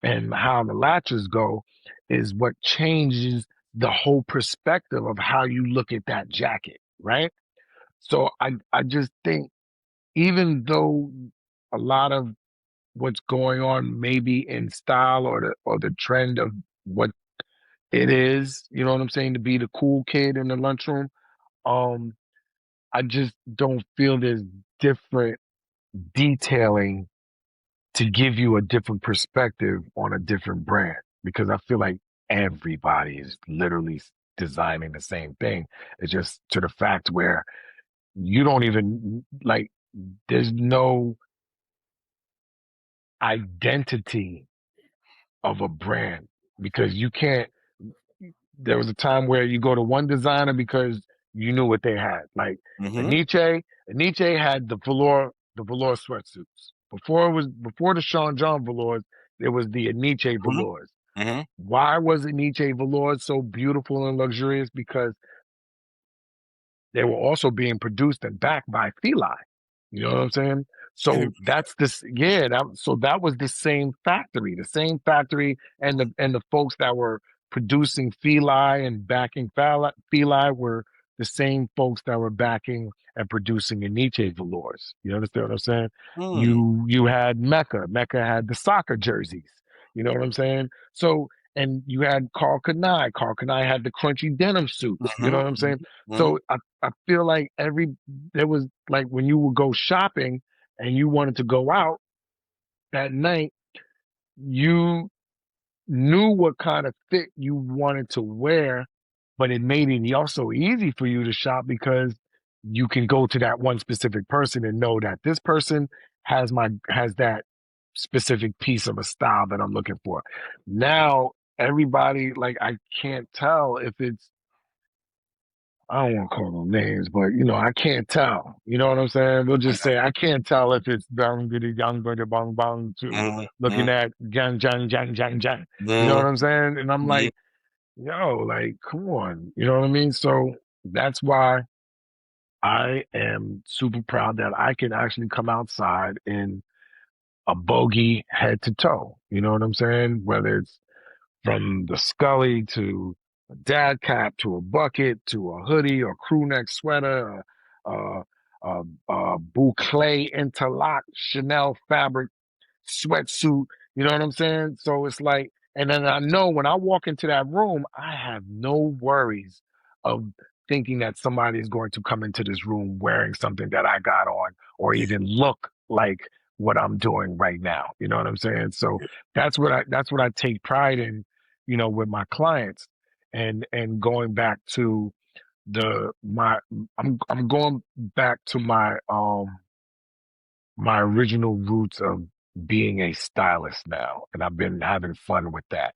and how the latches go is what changes the whole perspective of how you look at that jacket, right? So I just think even though a lot of what's going on maybe in style or the trend of what it is, you know what I'm saying, to be the cool kid in the lunchroom, um, I just don't feel there's different detailing to give you a different perspective on a different brand because I feel like everybody is literally designing the same thing. It's just to the fact where you don't even like, there's no identity of a brand because you can't. There was a time where you go to one designer because you knew what they had. Like Aniche had the velour sweatsuits. Before the Sean John velours, there was the Aniche velours. Mm-hmm. Why was Aniche velours so beautiful and luxurious? Because they were also being produced and backed by Feli. You know what I'm saying? So that's this, yeah. So that was the same factory, and the folks that were producing Feli and backing Feli were the same folks that were backing and producing Aniche velours. You understand what I'm saying? You had Mecca. Mecca had the soccer jerseys. You know what I'm saying? So and you had Carl Kanai. Carl Kanai had the crunchy denim suits. You know what I'm saying? So I feel like there was like when you would go shopping and you wanted to go out that night, you knew what kind of fit you wanted to wear, but it made it also easy for you to shop because you can go to that one specific person and know that this person has that specific piece of a style that I'm looking for. Now everybody, like, I can't tell if it's, I don't want to call them names, but I can't tell. You know what I'm saying? We'll just say I can't tell if it's bang biddy young biddy bang bang to looking at jang jang jang jang jang. You know what I'm saying? And I'm like, yo, like, come on. You know what I mean? So that's why I am super proud that I can actually come outside in a bogey head to toe. You know what I'm saying? Whether it's from the Scully to a dad cap to a bucket to a hoodie or crew neck sweater, a boucle interlock Chanel fabric sweatsuit. You know what I'm saying? So it's like, and then I know when I walk into that room, I have no worries of thinking that somebody is going to come into this room wearing something that I got on or even look like what I'm doing right now. You know what I'm saying? So that's what I take pride in, with my clients and going back to I'm going back to my my original roots of being a stylist now, and I've been having fun with that.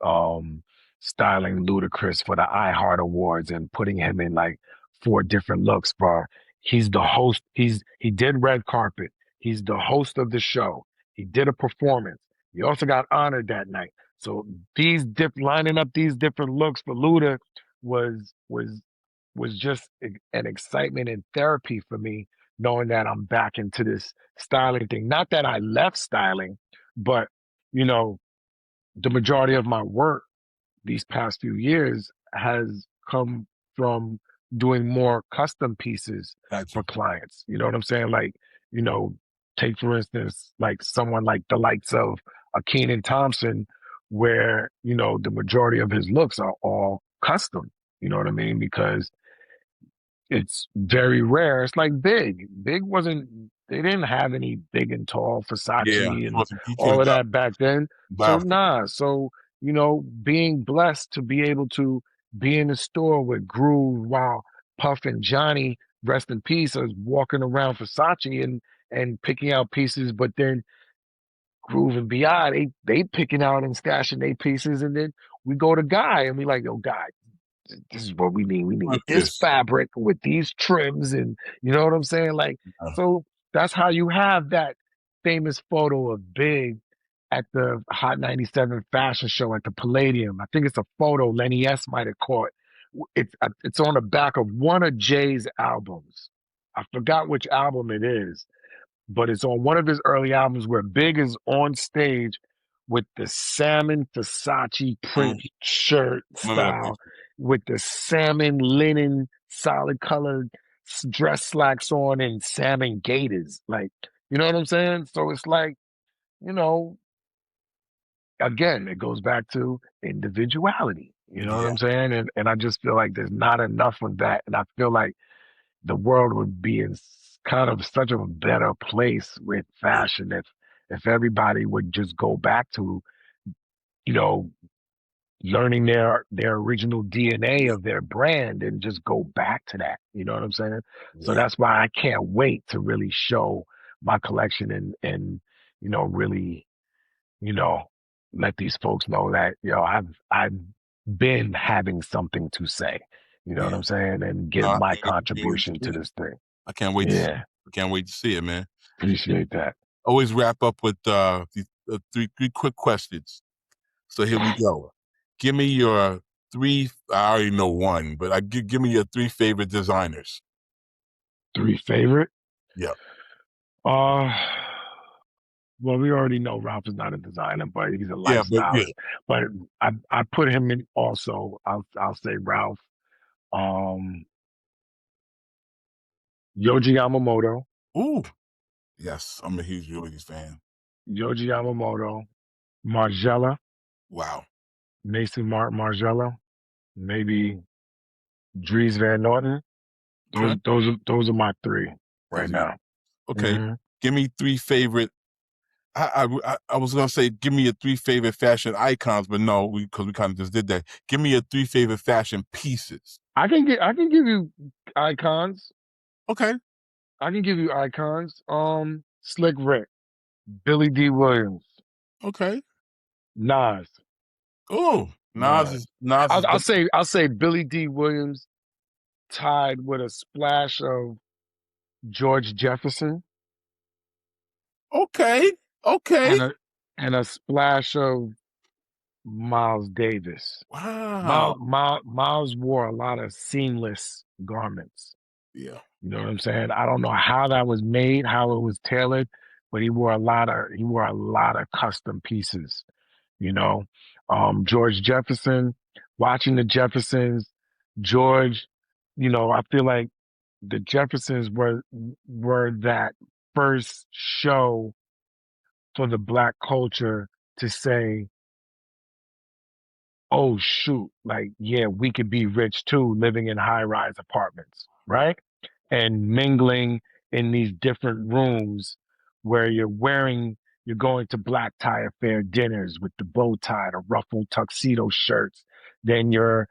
Um, Styling Ludacris for the iHeart Awards and putting him in like 4 different looks. For he's the host. He did red carpet. He's the host of the show. He did a performance. He also got honored that night. So lining up these different looks for Luda was was was just an excitement and therapy for me, knowing that I'm back into this styling thing. Not that I left styling, but you know, the majority of my work these past few years has come from doing more custom pieces Gotcha. for clients. You know what I'm saying? Like, you know, take for instance, like someone like the likes of a Kenan Thompson, where, you know, the majority of his looks are all custom. You know what I mean? Because it's very rare. It's like Big. Big wasn't, they didn't have any big and tall Yeah, Versace and he came all of that back then. So after. nah. So, you know, being blessed to be able to be in the store with Groove while Puff and Johnny, rest in peace, is walking around Versace and picking out pieces, but then Groove and BI, they picking out and stashing their pieces, and then we go to Guy and we like, yo, Guy, this is what we need. We need Like this this. fabric with these trims, and you know what I'm saying? Like, so that's how you have that famous photo of Big at the Hot 97 fashion show at the Palladium. I think it's a photo Lenny S might have caught. It's on the back of one of Jay's albums. I forgot which album it is, but it's on one of his early albums where Big is on stage with the salmon Versace print shirt Remember that style, picture? with the salmon linen solid colored dress slacks on and salmon gaiters. Like, you know what I'm saying? So it's like, you know, again, it goes back to individuality. You know what Yeah. I'm saying? And I just feel like there's not enough of that. And I feel like the world would be in kind of such a better place with fashion if everybody would just go back to, you know, learning their original DNA of their brand and just go back to that. You know what I'm saying? So Yeah. that's why I can't wait to really show my collection and you know, really, you know, let these folks know that, you know, I've been having something to say. You know what Yeah. I'm saying? And No, give I my can't wait to contribution see to it. this thing. I can't wait. Yeah. I can't wait to see it, man. Appreciate that. Always wrap up with these, three quick questions. So here we go. Give me your three. I already know one, but give me your 3 favorite designers. 3 favorite? Yeah. Well, we already know Ralph is not a designer, but he's a Yeah, but yeah. lifestylist. But I put him in also. I'll say Ralph. Yoji Yamamoto. Ooh. Yes, I'm a huge Yogi's fan. Yoji Yamamoto. Margiela. Wow. Mason Margiela. Maybe Dries Van Norton. Okay. Those are my 3 right now. Okay. Mm-hmm. Give me 3 favorite. I was gonna say give me your 3 favorite fashion icons, but no, because we kind of just did that. Give me your 3 favorite fashion pieces. I can give you icons. Okay. I can give you icons. Slick Rick, Billy D. Williams, Okay. Nas. Oh, Nas. I'll say Billy D. Williams tied with a splash of George Jefferson. Okay. And a splash of Miles Davis. Wow. Miles wore a lot of seamless garments. Yeah. You know what I'm saying? I don't know how that was made, how it was tailored, but he wore a lot of custom pieces. You know, George Jefferson, watching the Jeffersons, George, you know, I feel like the Jeffersons were that first show for the Black culture to say, oh shoot, like, yeah, we could be rich too, living in high-rise apartments, right? And mingling in these different rooms where you're going to black tie affair dinners with the bow tie, the ruffled tuxedo shirts. Then you're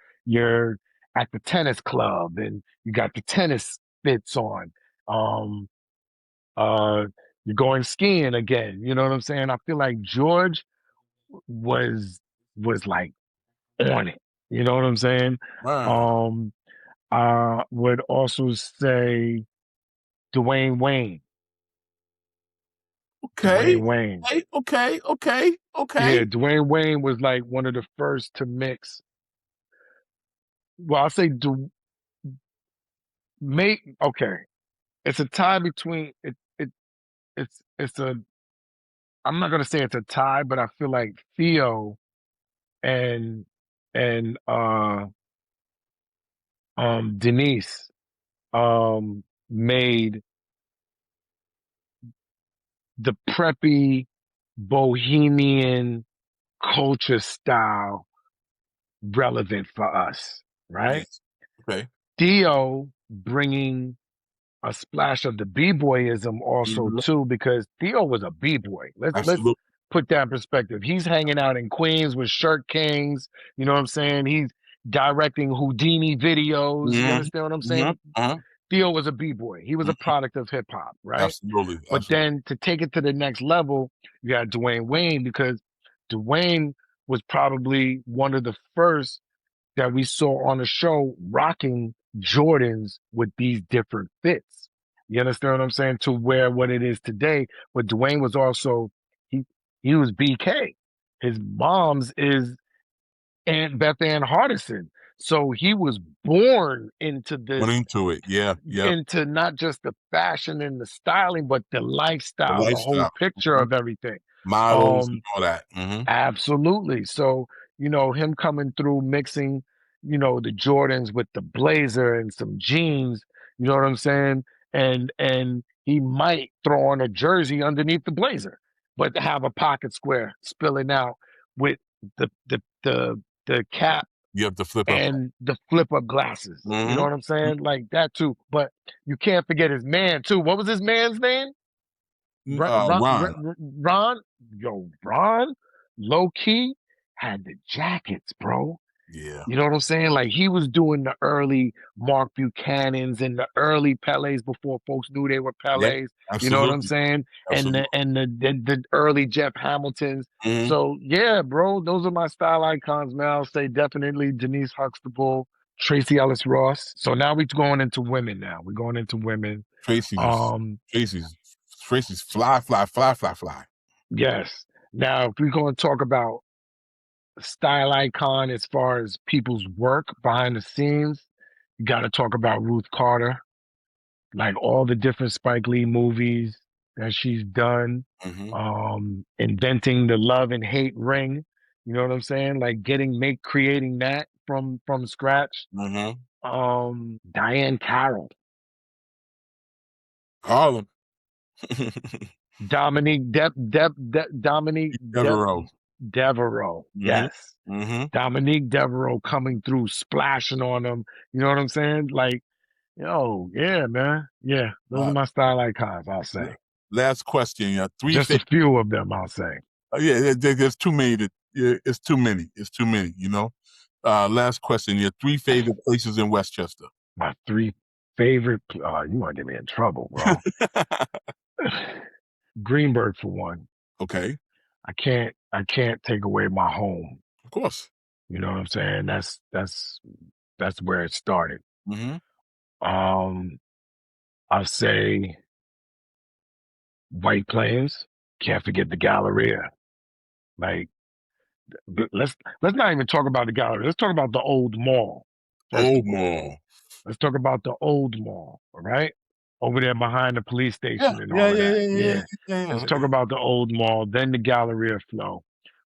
at the tennis club and you got the tennis fits on. You're going skiing again. You know what I'm saying? I feel like George was like on it. You know what I'm saying? Wow. I would also say Dwayne Wayne. Okay. Dwayne Wayne. Okay. Yeah, Dwayne Wayne was like one of the first to mix. Well, I'll say okay. It's a tie between it's a I'm not gonna say it's a tie, but I feel like Theo and and Denise made the preppy bohemian culture style relevant for us, right? Yes. Okay. Theo bringing a splash of the b-boyism also Mhm. too, because Theo was a b-boy. Let's Absolutely. put that in perspective. He's hanging out in Queens with Shirt Kings. You know what I'm saying? He's directing Houdini videos. You Mhm. understand what I'm Mhm. saying? Uh-huh. Theo was a b-boy. He was a Mhm. product of hip hop, right? Absolutely. But Absolutely. then to take it to the next level, you got Dwayne Wayne, because Dwayne was probably one of the first that we saw on the show rocking Jordans with these different fits. You understand what I'm saying? To wear what it is today. But Dwayne was also he he was BK. His mom's is Aunt Beth Ann Hardison. So he was born into Went this, into it. Yeah. Yep. into not just the fashion and the styling, but the The lifestyle, the whole lifestyle. picture Mhm. of everything. Models and Um, all that. Mm-hmm. Absolutely. So, him coming through mixing, the Jordans with the blazer and some jeans, you know what I'm saying? And he might throw on a jersey underneath the blazer, but to have a pocket square spilling out with the cap You have to flip up. and the flip up glasses. You know Mm-hmm. what I'm saying? Like that too. But you can't forget his man too. What was his man's name? Ron. Ron, Ron, low key had the jackets, bro. Yeah. You know what I'm saying? Like he was doing the early Mark Buchanans and the early Pelés before folks knew they were Yeah. Pelés. You know what I'm Absolutely. saying? And Absolutely. the early Jeff Hamiltons. Mm-hmm. So yeah, bro, those are my style icons, man. I'll say definitely Denise Huxtable, Tracy Ellis Ross. So now we're going into women. Now we're going into women. Tracy's Um, Tracy's Tracy's fly. yes. Now if we're going to talk about style icon as far as people's work behind the scenes, you got to talk about Ruth Carter, like all the different Spike Lee movies that she's done, Mm-hmm. Inventing the love and hate ring. You know what I'm saying? Like creating that from scratch. Mm-hmm. Diane Carroll, Harlem. Dominique Dominique Devereaux. Devereaux. Mm-hmm. Yes. Mm-hmm. Dominique Devereaux coming through, splashing on them. You know what I'm saying? Like, yeah, man. Yeah, those are my style icons, I'll say. Last question. Three Just a favorite. few of them, I'll say. Yeah, there's too many. It's too many. It's too many. Last question. Your three favorite places in Westchester. My three favorite. You want to get me in trouble, bro. Greenburgh for one. Okay. I can't take away my home. Of course. You know what I'm saying? That's where it started. Mm-hmm. I'll say White Plains. Can't forget the Galleria. Like, let's not even talk about the Galleria. Let's talk about the old mall. First Old of all, Mall. let's talk about the old mall. All right, over there behind the police Yeah. station and Yeah. all of Yeah. that. Yeah. Yeah. Yeah, let's Yeah. talk about the old mall, then the Galleria flow.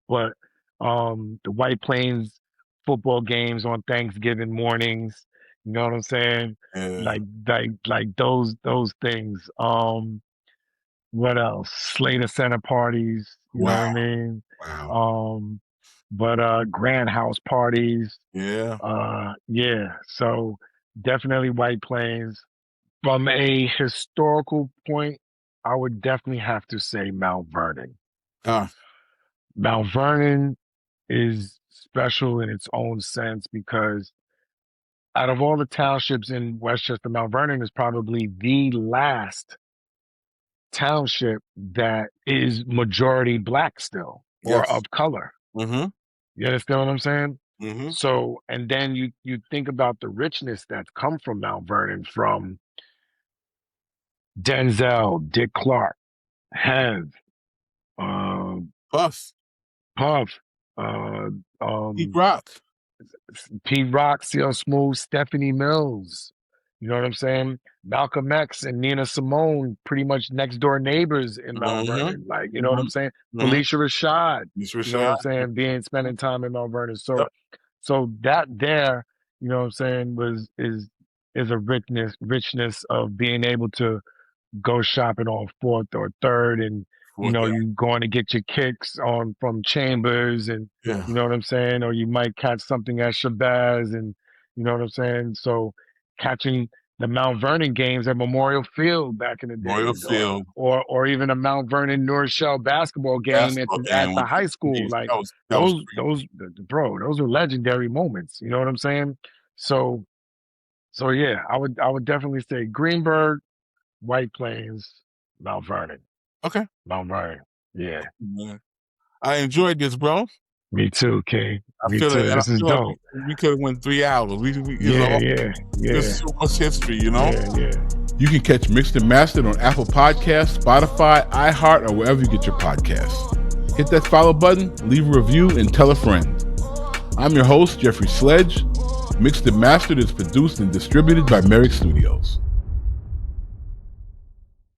But the White Plains football games on Thanksgiving mornings. You know what I'm saying? Yeah. Like those things. What else? Slater Center parties, you know Wow. what I mean? Wow. But grand house parties. Yeah. Yeah. So definitely White Plains. From a historical point, I would definitely have to say Mount Vernon. Ah. Mount Vernon is special in its own sense because out of all the townships in Westchester, Mount Vernon is probably the last township that is majority black still, or Yes. of color. Mm-hmm. You understand what I'm saying? Mm-hmm. So, and then you think about the richness that's come from Mount Vernon, from Denzel, Dick Clark, Hev, Puff. Puff, Deep Rock. P Rock, CL Smooth, Stephanie Mills. You know what I'm saying? Malcolm X and Nina Simone, pretty much next door neighbors in Mount Vernon. Like, you know what I'm saying? Felicia Rashad. You know what I'm saying? Spending time in Mount Vernon. So, so that there, you know what I'm saying, is a richness of being able to go shopping on 4th or 3rd, and you know, you going to get your kicks on from Chambers, and you know what I'm saying, or you might catch something at Shabazz, and you know what I'm saying. So catching the Mount Vernon games at Memorial Field back in the day, or even a Mount Vernon North Shell basketball game at the high school, like those were legendary moments. You know what I'm saying? So yeah, I would definitely say Greenburgh, White Plains, Mount Vernon. Okay. Mount Vernon. Yeah. I enjoyed this, bro. Me too, King. Me too. This is dope. We could have went 3 hours. Yeah. There's so much history, you know? Yeah. You can catch Mixed and Mastered on Apple Podcasts, Spotify, iHeart, or wherever you get your podcasts. Hit that follow button, leave a review, and tell a friend. I'm your host, Jeffrey Sledge. Mixed and Mastered is produced and distributed by Merrick Studios.